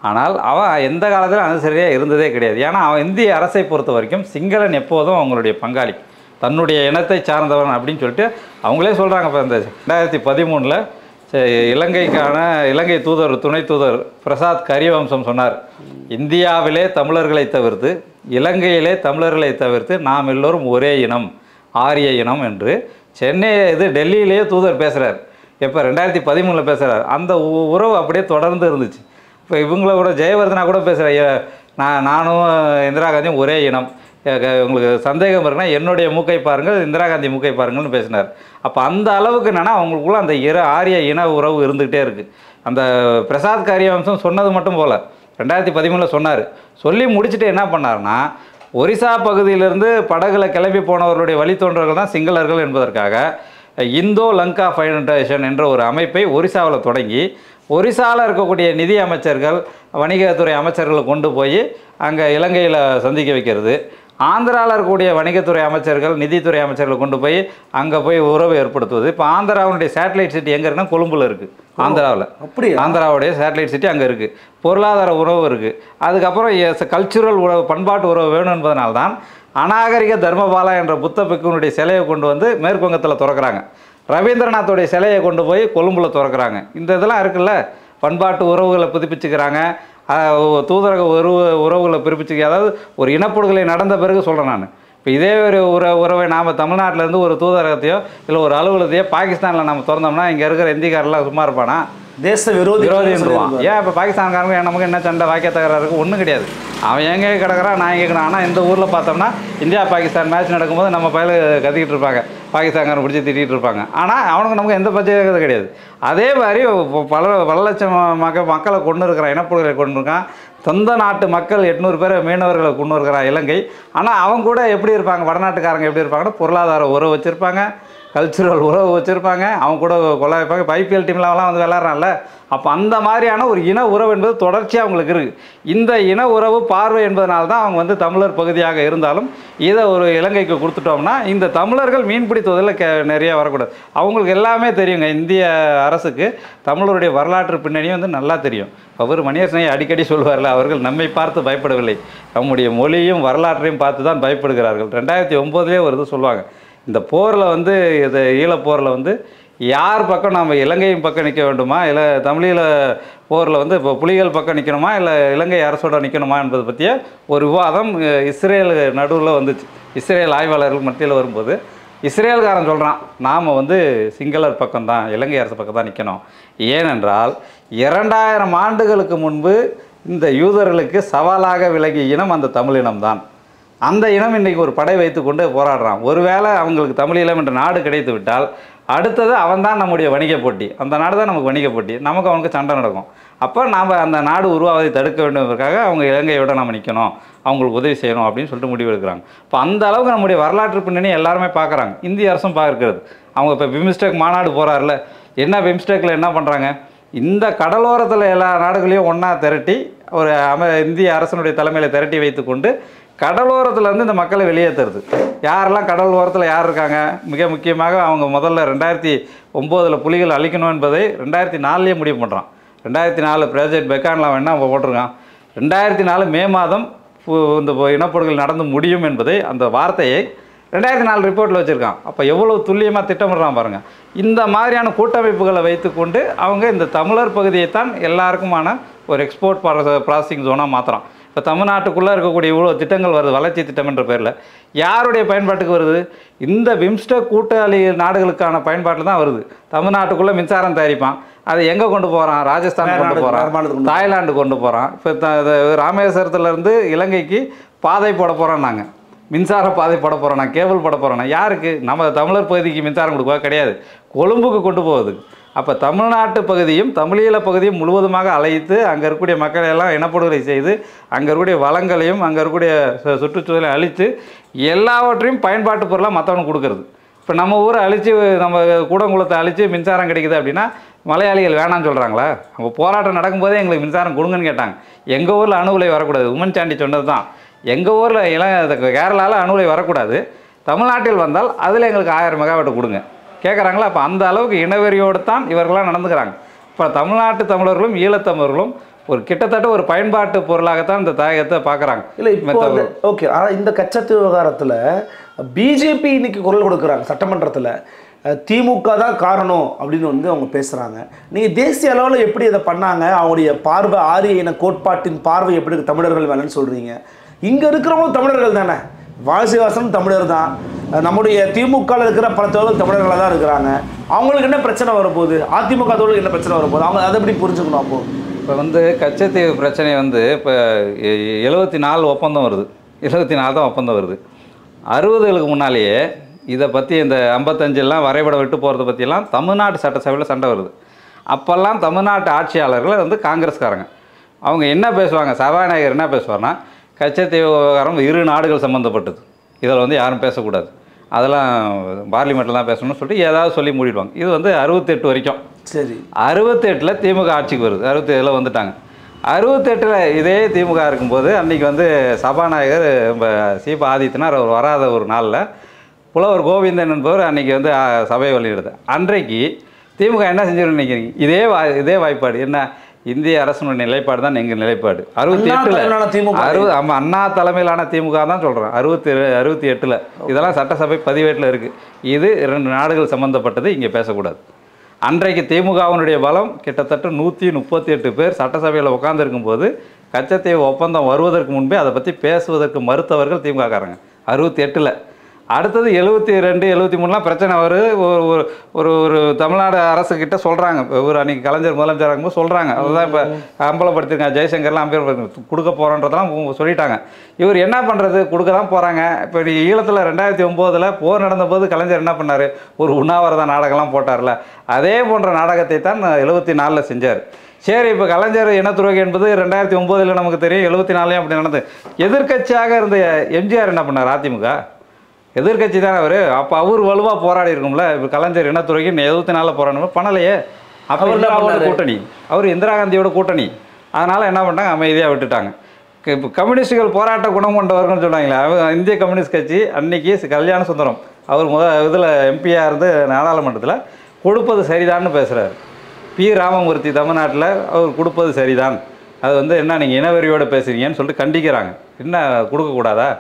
ஆனால் அவன் எந்த காலத்திலும் அனுசரியாக இருந்ததே கிடையாது. ஏன்னா அவன் இந்திய அரசை பொறுத்த வரைக்கும் சிங்களன் எப்போதும் அவங்களுடைய பங்காளி, தன்னுடைய இனத்தை சார்ந்தவன் அப்படின்னு சொல்லிட்டு அவங்களே சொல்கிறாங்க. இப்போ இந்த 2013 இலங்கைக்கான இலங்கை தூதர் துணை தூதர் பிரசாத் கரியவம்சம் சொன்னார், இந்தியாவிலே தமிழர்களை தவிர்த்து இலங்கையிலே தமிழர்களை தவிர்த்து நாம் எல்லோரும் ஒரே இனம், ஆரிய இனம் என்று டெல்லியிலேயே தூதர் பேசுகிறார். எப்போ 2013 பேசுகிறார். அந்த உறவு அப்படியே தொடர்ந்து இருந்துச்சு. இப்போ இவங்கள கூட ஜெயவர்தனா கூட பேசுகிறேன், நானும் இந்திரா காந்தியும் ஒரே இனம், உங்களுக்கு சந்தேகம் இருக்குன்னா என்னுடைய மூக்கை பாருங்கள், இந்திரா காந்தி மூக்கை பாருங்கள்னு பேசினார். அப்போ அந்த அளவுக்கு என்னென்னா அவங்களுக்குள்ள அந்த ஆரிய இன உறவு இருந்துக்கிட்டே இருக்குது. அந்த பிரசாத் கரியவம்சம் சொன்னது மட்டும் போல் 2013 சொன்னார். சொல்லி முடிச்சுட்டு என்ன பண்ணார்னா, ஒரிசா பகுதியிலிருந்து படகுல கிளம்பி போனவர்களுடைய வழித்தோன்றர்கள் தான் சிங்களர்கள் என்பதற்காக இந்தோ லங்கா ஃபவுண்டேஷன் என்ற ஒரு அமைப்பை ஒரிசாவில் தொடங்கி ஒரிசாவில் இருக்கக்கூடிய நிதி அமைச்சர்கள், வணிகத்துறை அமைச்சர்களை கொண்டு போய் அங்கே இலங்கையில் சந்திக்க வைக்கிறது, ஆந்திராவில் இருக்கக்கூடிய வணிகத்துறை அமைச்சர்கள், நிதித்துறை அமைச்சர்களை கொண்டு போய் அங்கே போய் உறவு ஏற்படுத்துவது. இப்போ ஆந்திராவுடைய சேட்டலைட் சிட்டி எங்கே இருக்குன்னா கொழும்புல இருக்குது. ஆந்திராவில் அப்படி ஆந்திராவுடைய சேட்டலைட் சிட்டி அங்கே இருக்குது. பொருளாதார உறவு இருக்குது. அதுக்கப்புறம் கல்ச்சுரல் உறவு, பண்பாட்டு உறவு வேணும் என்பதனால்தான் அநாகரிக தர்மபாலா என்ற புத்த பிக்குனுடைய சிலையை கொண்டு வந்து மேற்குவங்கத்தில் திறக்கிறாங்க. ரவீந்திரநாத்தோடைய சிலையை கொண்டு போய் கொழும்பில் திறக்கிறாங்க. இந்த இதெல்லாம் இருக்குல்ல, பண்பாட்டு உறவுகளை புதுப்பிச்சுக்கிறாங்க, தூதரக உறவுகளை பிறப்பிச்சுக்க. அதாவது ஒரு இனப்படுகொலை நடந்த பிறகு சொல்கிறேன் நான். இப்போ இதே ஒரு உறவை நாம் தமிழ்நாட்டிலேருந்து ஒரு தூதரகத்தையோ இல்லை ஒரு அலுவலகத்தையோ பாகிஸ்தானில் நம்ம திறந்தோம்னா இங்கே இருக்கிற இந்திக்காரெல்லாம் சும்மா இருப்பானா? தேச விரோதின்றான். ஏன் இப்போ பாகிஸ்தான்காரங்க நமக்கு என்ன சண்டை வாக்கிய தகராறு இருக்குது? ஒன்றும் கிடையாது. அவன் எங்கே கிடக்கிறான், நான் எங்கே கிடக்கிறேன். ஆனால் இந்த ஊரில் பார்த்தோம்னா இந்தியா பாகிஸ்தான் மேட்ச் நடக்கும்போது நம்ம பயில கத்திக்கிட்டு இருப்பாங்க, பாகிஸ்தான்காரன் பிடிச்சி திட்டிகிட்டு இருப்பாங்க. ஆனால் அவனுக்கு நமக்கு எந்த பிரச்சனையும் கிடையாது. அதே மாதிரி பல லட்சம் மக்களை கொண்டு இருக்கிறான், இனப்படுகொலை கொண்டு இருக்கான். சொந்த நாட்டு மக்கள் 800 பேரை மீனவர்களை கொண்டு இருக்கிறான் இலங்கை. ஆனால் அவங்க கூட எப்படி இருப்பாங்க, வடநாட்டுக்காரங்க எப்படி இருப்பாங்கன்னா பொருளாதார உறவு வச்சுருப்பாங்க, கல்ச்சுரல் உறவு வச்சுருப்பாங்க, அவங்க கூட கொள்ள வைப்பாங்க. இப்போ IPL டீம்லாம் வந்து விளாட்றான்ல, அப்போ அந்த மாதிரியான ஒரு இன உறவு என்பது தொடர்ச்சியாக அவங்களுக்கு இருக்குது. இந்த இன உறவு பார்வை என்பதனால தான் அவங்க வந்து தமிழர் பகுதியாக இருந்தாலும் இதை ஒரு இலங்கைக்கு கொடுத்துட்டோம்னா இந்த தமிழர்கள் மீன்பிடி தொழிலில் நிறைய வரக்கூடாது. அவங்களுக்கு எல்லாமே தெரியுங்க. இந்திய அரசுக்கு தமிழருடைய வரலாற்று பின்னணியும் வந்து நல்லா தெரியும். அவர் மணியரசனை அடிக்கடி சொல்வார்கள், அவர்கள் நம்மை பார்த்து பயப்படவில்லை, நம்முடைய மொழியும் வரலாற்றையும் பார்த்து தான் பயப்படுகிறார்கள். 2009 ஒரு இது சொல்லுவாங்க, இந்த போரில் வந்து இது ஈழப்போரில் வந்து யார் பக்கம் நம்ம இலங்கையின் பக்கம் நிற்க வேண்டுமா, இல்லை தமிழீழ போரில் வந்து இப்போ புலிகள் பக்கம் நிற்கணுமா, இல்லை இலங்கை அரசோட நிற்கணுமா என்பதை பற்றிய ஒரு விவாதம் இஸ்ரேல் நடுவில் வந்துச்சு. இஸ்ரேல் ஆய்வாளர்கள் மத்தியில் வரும்போது இஸ்ரேல்காரன் சொல்கிறான், நாம் வந்து சிங்களர் பக்கம்தான், இலங்கை அரசு பக்கம் தான் நிற்கணும். ஏனென்றால் 2000 ஆண்டுகளுக்கு முன்பு இந்த யூதர்களுக்கு சவாலாக விலகிய இனம் அந்த தமிழினம்தான். அந்த இனம் இன்றைக்கி ஒரு படை வைத்து கொண்டு போராடுறான். ஒருவேளை அவங்களுக்கு தமிழீழம் என்ற நாடு கிடைத்து விட்டால் அடுத்தது அவன் தான் நம்முடைய வணிக போட்டி, அந்த நாடு தான் நமக்கு வணிக போட்டி, நமக்கு அவனுக்கு சண்டை நடக்கும். அப்போ நாம் அந்த நாடு உருவாவதை தடுக்க வேண்டுவதற்காக அவங்க இலங்கையோட நம்ம நிற்கணும், அவங்களுக்கு உதவி செய்யணும் அப்படின்னு சொல்லிட்டு முடிவு எடுக்கிறாங்க. இப்போ அந்த அளவுக்கு நம்முடைய வரலாற்று பின்னணி எல்லாருமே பார்க்குறாங்க, இந்திய அரசும் பார்க்குறது. அவங்க இப்போ பிம்ஸ்டெக் மாநாடு போகிறாருல, என்ன பிம்ஸ்டெக்கில் என்ன பண்ணுறாங்க, இந்த கடலோரத்தில் எல்லா நாடுகளையும் ஒன்றா திரட்டி ஒரு இந்திய அரசனுடைய தலைமையில் திரட்டி வைத்து கொண்டு கடலோரத்துலேருந்து இந்த மக்களை வெளியேற்றுறது. யாரெல்லாம் கடல் ஓரத்தில் யார் இருக்காங்க, மிக முக்கியமாக அவங்க முதல்ல 2009 புலிகள் அழிக்கணும் என்பதை 2004 முடிவு பண்ணுறான். 2004 ப்ராஜெக்ட் பெக்கான்லாம் வேணா அவங்க போட்டிருக்கான். 2004 மே மாதம் இந்த இனப்படுகொலை நடந்து முடியும் என்பதை அந்த வார்த்தையை 2004 ரிப்போர்ட்டில் வச்சுருக்கான். அப்போ எவ்வளோ துல்லியமாக திட்டமிடுறான் பாருங்கள். இந்த மாதிரியான கூட்டமைப்புகளை வைத்துக்கொண்டு அவங்க இந்த தமிழர் பகுதியைத்தான் எல்லாருக்குமான ஒரு எக்ஸ்போர்ட் ப்ராசஸிங் ஜோனாக மாற்றுறான். இப்போ தமிழ்நாட்டுக்குள்ளே இருக்கக்கூடிய இவ்வளோ திட்டங்கள் வருது, வளர்ச்சி திட்டம் என்ற பேரில் யாருடைய பயன்பாட்டுக்கு வருது, இந்த பிம்ஸ்டெக் கூட்டாளி நாடுகளுக்கான பயன்பாட்டில் தான் வருது. தமிழ்நாட்டுக்குள்ளே மின்சாரம் தயாரிப்பான், அதை எங்கே கொண்டு போகிறான், ராஜஸ்தான் கொண்டு போகிறான், தாய்லாந்து கொண்டு போகிறான். இப்போ ராமேஸ்வரத்துலேருந்து இலங்கைக்கு பாதை போட போகிறோம், நாங்கள் மின்சார பாதை போட போகிறோம், நான் கேபிள் போட போகிறோன்னா யாருக்கு, நம்ம தமிழர் பகுதிக்கு மின்சாரம் கொடுக்க கிடையாது, கொழும்புக்கு கொண்டு போகுது. அப்போ தமிழ்நாட்டு பகுதியும் தமிழீழ பகுதியும் முழுவதுமாக அழைத்து அங்கே இருக்கக்கூடிய மக்களை எல்லாம் இனப்படுகொலை செய்து அங்கே இருக்கக்கூடிய வளங்களையும் அங்கே இருக்கக்கூடிய சுற்றுச்சூழலை அழித்து எல்லாவற்றையும் பயன்பாட்டு பொருளாக மற்றவனுக்கு கொடுக்குறது. இப்போ நம்ம ஊரை அழித்து, நம்ம கூடங்குளத்தை அழித்து மின்சாரம் கிடைக்குது அப்படின்னா மலையாளிகள் வேணான்னு சொல்கிறாங்களா? அவங்க போராட்டம் நடக்கும்போதே எங்களுக்கு மின்சாரம் கொடுங்கன்னு கேட்டாங்க. எங்கள் ஊரில் அணு உலை வரக்கூடாது, உமன் சாண்டி சொன்னது தான். எங்கள் ஊரில் கேரளாவில் அணு உலை வரக்கூடாது, தமிழ்நாட்டில் வந்தால் அதில் எங்களுக்கு 1000 மெகாவாட் கொடுங்க கேட்குறாங்களா? அப்போ அந்த அளவுக்கு இனவெறியோடு தான் இவர்களாம் நடந்துக்கிறாங்க. இப்போ தமிழ்நாட்டு தமிழர்களும் ஈழத்தமிழர்களும் ஒரு கிட்டத்தட்ட ஒரு பயன்பாட்டு பொருளாகத்தான் இந்த தாயகத்தை பார்க்குறாங்க. இல்லை இப்போ ஓகே. ஆனால் இந்த கச்சத்து விவகாரத்தில் பிஜேபி இன்னைக்கு குரல் கொடுக்குறாங்க சட்டமன்றத்தில், திமுக தான் காரணம் அப்படின்னு வந்து அவங்க பேசுகிறாங்க. நீங்கள் தேசிய அளவில் எப்படி இதை பண்ணாங்க, அவங்களுடைய பார்வை ஆரிய இன கோட்பாட்டின் பார்வை எப்படி தமிழர்கள் வேலைன்னு சொல்கிறீங்க? இங்கே இருக்கிறவங்களும் தமிழர்கள் தானே, வாசிவாசனும் தமிழர் தான், நம்முடைய திமுகவில் இருக்கிற பல தோழர்கள் தமிழர்களாக தான் இருக்கிறாங்க. அவங்களுக்கு என்ன பிரச்சனை வரப்போகுது, அதிமுக தோழர்களுக்கு என்ன பிரச்சனை வரப்போகுது, அவங்க அதை எப்படி புரிஞ்சுக்கணும்? அப்போது இப்போ வந்து கச்சத்தீவு பிரச்சனை வந்து இப்போ 74 ஒப்பந்தம் வருது, 74 தான் ஒப்பந்தம் வருது. 60களுக்கு முன்னாலேயே இதை பற்றி இந்த 55 வரைபடம் விட்டு போகிறத பற்றியெல்லாம் தமிழ்நாட்டு சட்டசபையில் சண்டை வருது. அப்போல்லாம் தமிழ்நாட்டு ஆட்சியாளர்கள் வந்து காங்கிரஸ்காரங்க. அவங்க என்ன பேசுவாங்க, சபாநாயகர் என்ன பேசுவார்னா, கச்சத்தீவு விவகாரம் 2 நாடுகள் சம்மந்தப்பட்டது, இதில் வந்து யாரும் பேசக்கூடாது, அதெல்லாம் பார்லிமெண்ட்டில் தான் பேசணும்னு சொல்லிட்டு ஏதாவது சொல்லி மூடிடுவாங்க. இது வந்து 68 வரைக்கும். சரி, 68ல் திமுக ஆட்சிக்கு வருது, 67 வந்துட்டாங்க. 68ல் இதே திமுக இருக்கும்போது அன்றைக்கி வந்து சபாநாயகர் சீபா ஆதித்யநாத் அவர் வராத ஒரு நாளில் புலவர் கோவிந்தன் என்பவர் அன்றைக்கி வந்து சபையை வெளியிடுது. அன்றைக்கு திமுக என்ன செஞ்சுருன்னு நினைக்கிறீங்க? இதே வாய்ப்பாடு என்ன, இந்திய அரசனுடைய நிலைப்பாடு தான் எங்கள் நிலைப்பாடு. 68ல் ஆமாம், அண்ணா தலைமையிலான திமுக தான் சொல்கிறேன். 68ல் இதெல்லாம் சட்டசபை பதிவேட்டில் இருக்குது. இது 2 நாடுகள் சம்மந்தப்பட்டது, இங்கே பேசக்கூடாது. அன்றைக்கு திமுகவினுடைய பலம் கிட்டத்தட்ட 138 பேர் சட்டசபையில் உட்காந்துருக்கும் போது கச்சத்தீவு ஒப்பந்தம் வருவதற்கு முன்பே அதை பற்றி பேசுவதற்கு மறுத்தவர்கள் திமுககாரங்க 68ல். அடுத்தது 72, 73 பிரச்சனை வருது. ஒரு தமிழ்நாடு அரசுக்கிட்ட சொல்கிறாங்க, ஒரு அன்றைக்கி கலைஞர் முதலமைச்சராக இருக்கும்போது சொல்கிறாங்க, அதுதான் இப்போ அம்பலப்படுத்திருக்காங்க, ஜெய்சங்கர்லாம் அம்பேத்கர் கொடுக்க போகிறோன்றதெல்லாம் சொல்லிட்டாங்க. இவர் என்ன பண்ணுறது, கொடுக்க தான் போகிறாங்க. இப்போ ஈழத்தில் 2009 போர் நடந்தபோது கலைஞர் என்ன பண்ணார், ஒரு உண்ணாவிரத நாடகம்லாம் போட்டார்ல, அதே போன்ற நாடகத்தை தான் 74 செஞ்சார். சரி, இப்போ கலைஞர் இனத்துரோகி என்பது 2009 நமக்கு தெரியும், 74 அப்படி நடந்தது. எதிர்க்கட்சியாக இருந்த எம்ஜிஆர் என்ன பண்ணார், அதிமுக எதிர்கட்சி தானே அவர். அப்போ அவர் வலுவாக போராடி இருக்கும்ல. இப்போ கலைஞர் இனத்துறைக்கு 74 போராடணும் பண்ணலையே. அப்போ இந்திராவோட கூட்டணி, அவர் இந்திரா காந்தியோட கூட்டணி. அதனால் என்ன பண்ணாங்க, அமைதியாக விட்டுட்டாங்க. இப்போ கம்யூனிஸ்டுகள் போராட்ட குணம் கொண்டவர்கள்னு சொன்னாங்களே, இந்திய கம்யூனிஸ்ட் கட்சி அன்னைக்கு கல்யாண சுந்தரம் அவர் இதில் எம்பியாக இருந்து நாடாளுமன்றத்தில் கொடுப்பது சரிதான்னு பேசுகிறார். பி ராமமூர்த்தி தமிழ்நாட்டில் அவர் கொடுப்பது சரிதான், அது வந்து என்ன நீங்கள் இனவெறியோடு பேசுறீங்கன்னு சொல்லிட்டு கண்டிக்கிறாங்க. என்ன கொடுக்கக்கூடாதா?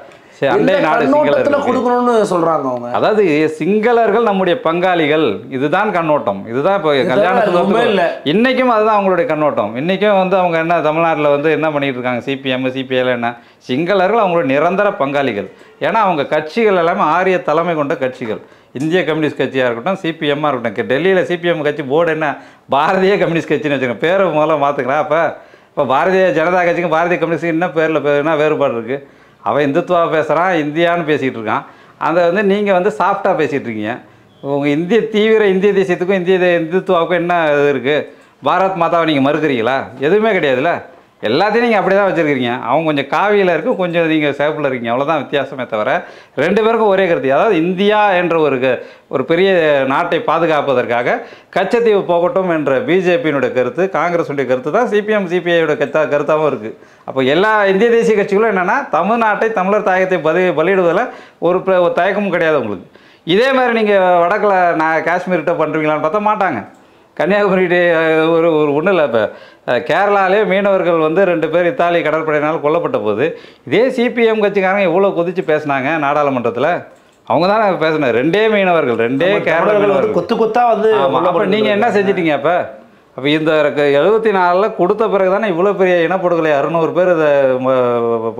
அண்டை நாடு சிங்களர்கள் கொடுக்கணும்னு சொல்றாங்க அவங்க. அதாவது சிங்களர்கள் நம்முடைய பங்காளிகள், இதுதான் கண்ணோட்டம். இதுதான் இப்போ கல்யாணத்துல இன்னைக்கும் அதுதான் அவங்களுடைய கண்ணோட்டம். இன்னைக்கும் வந்து அவங்க என்ன தமிழ்நாட்டில் வந்து என்ன பண்ணிட்டு இருக்காங்க, சிபிஎம் சிபிஐல என்ன, சிங்களர்கள் அவங்களுடைய நிரந்தர பங்காளிகள். ஏன்னா அவங்க கட்சிகள் எல்லாமே ஆரிய தலைமை கொண்ட கட்சிகள். இந்திய கம்யூனிஸ்ட் கட்சியாக இருக்கட்டும், சிபிஎம்மாக இருக்கட்டும். டெல்லியில் சிபிஎம் கட்சி போர்டு என்ன, பாரதிய கம்யூனிஸ்ட் கட்சின்னு வச்சுக்கோங்க. பேரை முதல்ல மாற்றுக்கலாம். இப்போ பாரதிய ஜனதா கட்சிக்கும் பாரதிய கம்யூனிஸ்ட் என்ன பேரில் என்ன வேறுபாடு இருக்குது? அவன் இந்துத்துவா பேசுகிறான், இந்தியான்னு பேசிகிட்டு இருக்கான். அதை வந்து நீங்கள் வந்து சாஃப்டாக பேசிகிட்டு இருக்கீங்க. உங்கள் இந்திய தேசியத்துக்கும் இந்துத்துவாவுக்கும் என்ன இது இருக்குது? பாரத் மாதாவை நீங்கள் மறுக்கிறீங்களா? எதுவுமே கிடையாதுல்ல. எல்லாத்தையும் நீங்கள் அப்படி தான் வச்சுருக்கீங்க. அவங்க கொஞ்சம் காவியில் இருக்கும், கொஞ்சம் நீங்கள் சேப்பில் இருக்கீங்க. அவ்வளோதான் வித்தியாசமே தவிர ரெண்டு பேருக்கும் ஒரே கருத்து. அதாவது இந்தியா என்ற ஒரு பெரிய நாட்டை பாதுகாப்பதற்காக கச்சத்தீவு போகட்டும் என்ற பிஜேபியினுடைய கருத்து, காங்கிரஸுடைய கருத்து தான் சிபிஎம் சிபிஐயோட கருத்தாகவும் இருக்குது. அப்போ எல்லா இந்திய தேசிய கட்சிகளும் என்னென்னா தமிழ்நாட்டை, தமிழர் தாயகத்தை பலியிடுவதில் ஒரு தயக்கமும் கிடையாது உங்களுக்கு. இதே மாதிரி நீங்கள் வடக்கில் காஷ்மீர்கிட்ட பண்ணுறீங்களான்னு பார்த்தா மாட்டாங்க. கன்னியாகுமரி ஒரு ஒன்றும் இல்லை. இப்போ கேரளாலே மீனவர்கள் வந்து 2 பேர் இத்தாலி கடற்படையினால் கொல்லப்பட்ட போது இதே சிபிஎம் கட்சிக்காரங்க எவ்வளோ கொதித்து பேசினாங்க நாடாளுமன்றத்தில். அவங்க தானே பேசினார். 2 மீனவர்கள், 2 கேரளாவில் கொத்து கொத்தா வந்து. அப்போ நீங்கள் என்ன செஞ்சிட்டீங்க? அப்போ இந்த 74 கொடுத்த பிறகு தானே இவ்வளோ பெரிய இனப்படுகொலை 600 பேர் இதை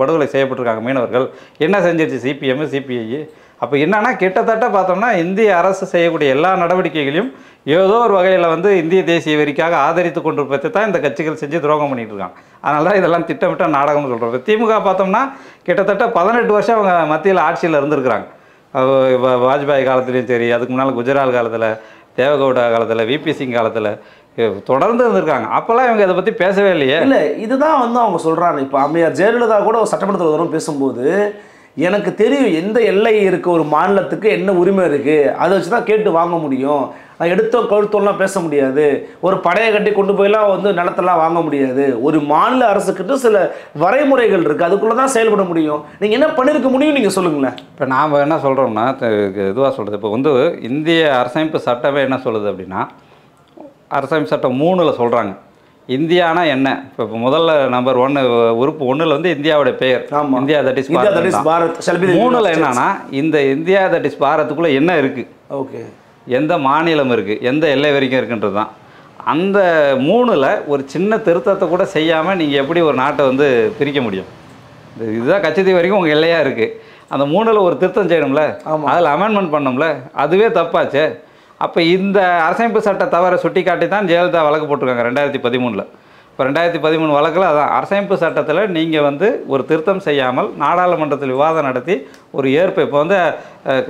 படுகொலை செய்யப்பட்டிருக்காங்க மீனவர்கள். என்ன செஞ்சிருச்சு சிபிஎம் சிபிஐ? அப்போ என்னன்னா கிட்டத்தட்ட பார்த்தோம்னா இந்திய அரசு செய்யக்கூடிய எல்லா நடவடிக்கைகளையும் ஏதோ ஒரு வகையில் வந்து இந்திய தேசிய வெறிக்காக ஆதரித்து கொண்டு பற்றி தான் இந்த கட்சிகள் செஞ்சு துரோகம் பண்ணிகிட்டு இருக்காங்க. அதனால தான் இதெல்லாம் திட்டமிட்ட நாடகம்னு சொல்கிறோம். திமுக பார்த்தோம்னா கிட்டத்தட்ட 18 வருஷம் அவங்க மத்தியில் ஆட்சியில் இருந்திருக்கிறாங்க. வாஜ்பாய் காலத்துலேயும் சரி, அதுக்கு முன்னால் குஜரால் காலத்தில், தேவகவுடா காலத்தில், விபி சிங் காலத்தில் தொடர்ந்து இருந்திருக்காங்க. அப்போல்லாம் இவங்க இதை பற்றி பேசவே இல்லையே. இல்லை, இதுதான் வந்து அவங்க சொல்கிறாங்க. இப்போ அம்மையார் ஜெயலலிதா கூட ஒரு சட்டமன்றத்தில் வரும் பேசும்போது எனக்கு தெரியும் எந்த எல்லை இருக்குது, ஒரு மாநிலத்துக்கு என்ன உரிமை இருக்குது, அதை வச்சு தான் கேட்டு வாங்க முடியும். நான் எடுத்தோம் கழுத்தோம்லாம் பேச முடியாது. ஒரு படையை கட்டி கொண்டு போயெல்லாம் வந்து நிலத்தெல்லாம் வாங்க முடியாது. ஒரு மாநில அரசுக்கிட்ட சில வரைமுறைகள் இருக்குது, அதுக்குள்ளே தான் செயல்பட முடியும். நீங்கள் என்ன பண்ணியிருக்க முடியும் நீங்கள் சொல்லுங்களேன். இப்போ நாம் என்ன சொல்கிறோம்னா, இதுவாக சொல்கிறது, இப்போ வந்து இந்திய அரசமைப்பு சட்டமே என்ன சொல்லுது அப்படின்னா, அரசமைப்பு சட்டம் 3ல் சொல்கிறாங்க இந்தியானா என்ன. இப்போ முதல்ல நம்பர் 1 உறுப்பு 1ல் வந்து இந்தியாவுடைய பெயர் இந்தியா தட் இஸ் பாரத். 3ல் என்னன்னா இந்த இந்தியா தட் இஸ் பாரத்துக்குள்ளே என்ன இருக்குது, ஓகே, எந்த மாநிலம் இருக்குது, எந்த எல்லை வரைக்கும் இருக்குன்றது தான். அந்த 3ல் ஒரு சின்ன திருத்தத்தை கூட செய்யாமல் நீங்கள் எப்படி ஒரு நாட்டை வந்து பிரிக்க முடியும்? இதுதான் கச்சத்தீவு வரைக்கும் உங்கள் எல்லையாக இருக்குது. அந்த 3ல் ஒரு திருத்தம் செய்யணும்ல, அதில் அமெண்ட்மெண்ட் பண்ணணும்ல, அதுவே தப்பாச்சே. அப்போ இந்த அரசமைப்பு சட்ட தவறை சுட்டி காட்டி தான் ஜெயலலிதா வழக்கு போட்டிருக்காங்க 2013. இப்போ 2013 வழக்கில் அதான் அரசமைப்பு சட்டத்தில் நீங்கள் வந்து ஒரு திருத்தம் செய்யாமல் நாடாளுமன்றத்தில் விவாதம் நடத்தி ஒரு ஏற்பு. இப்போ வந்து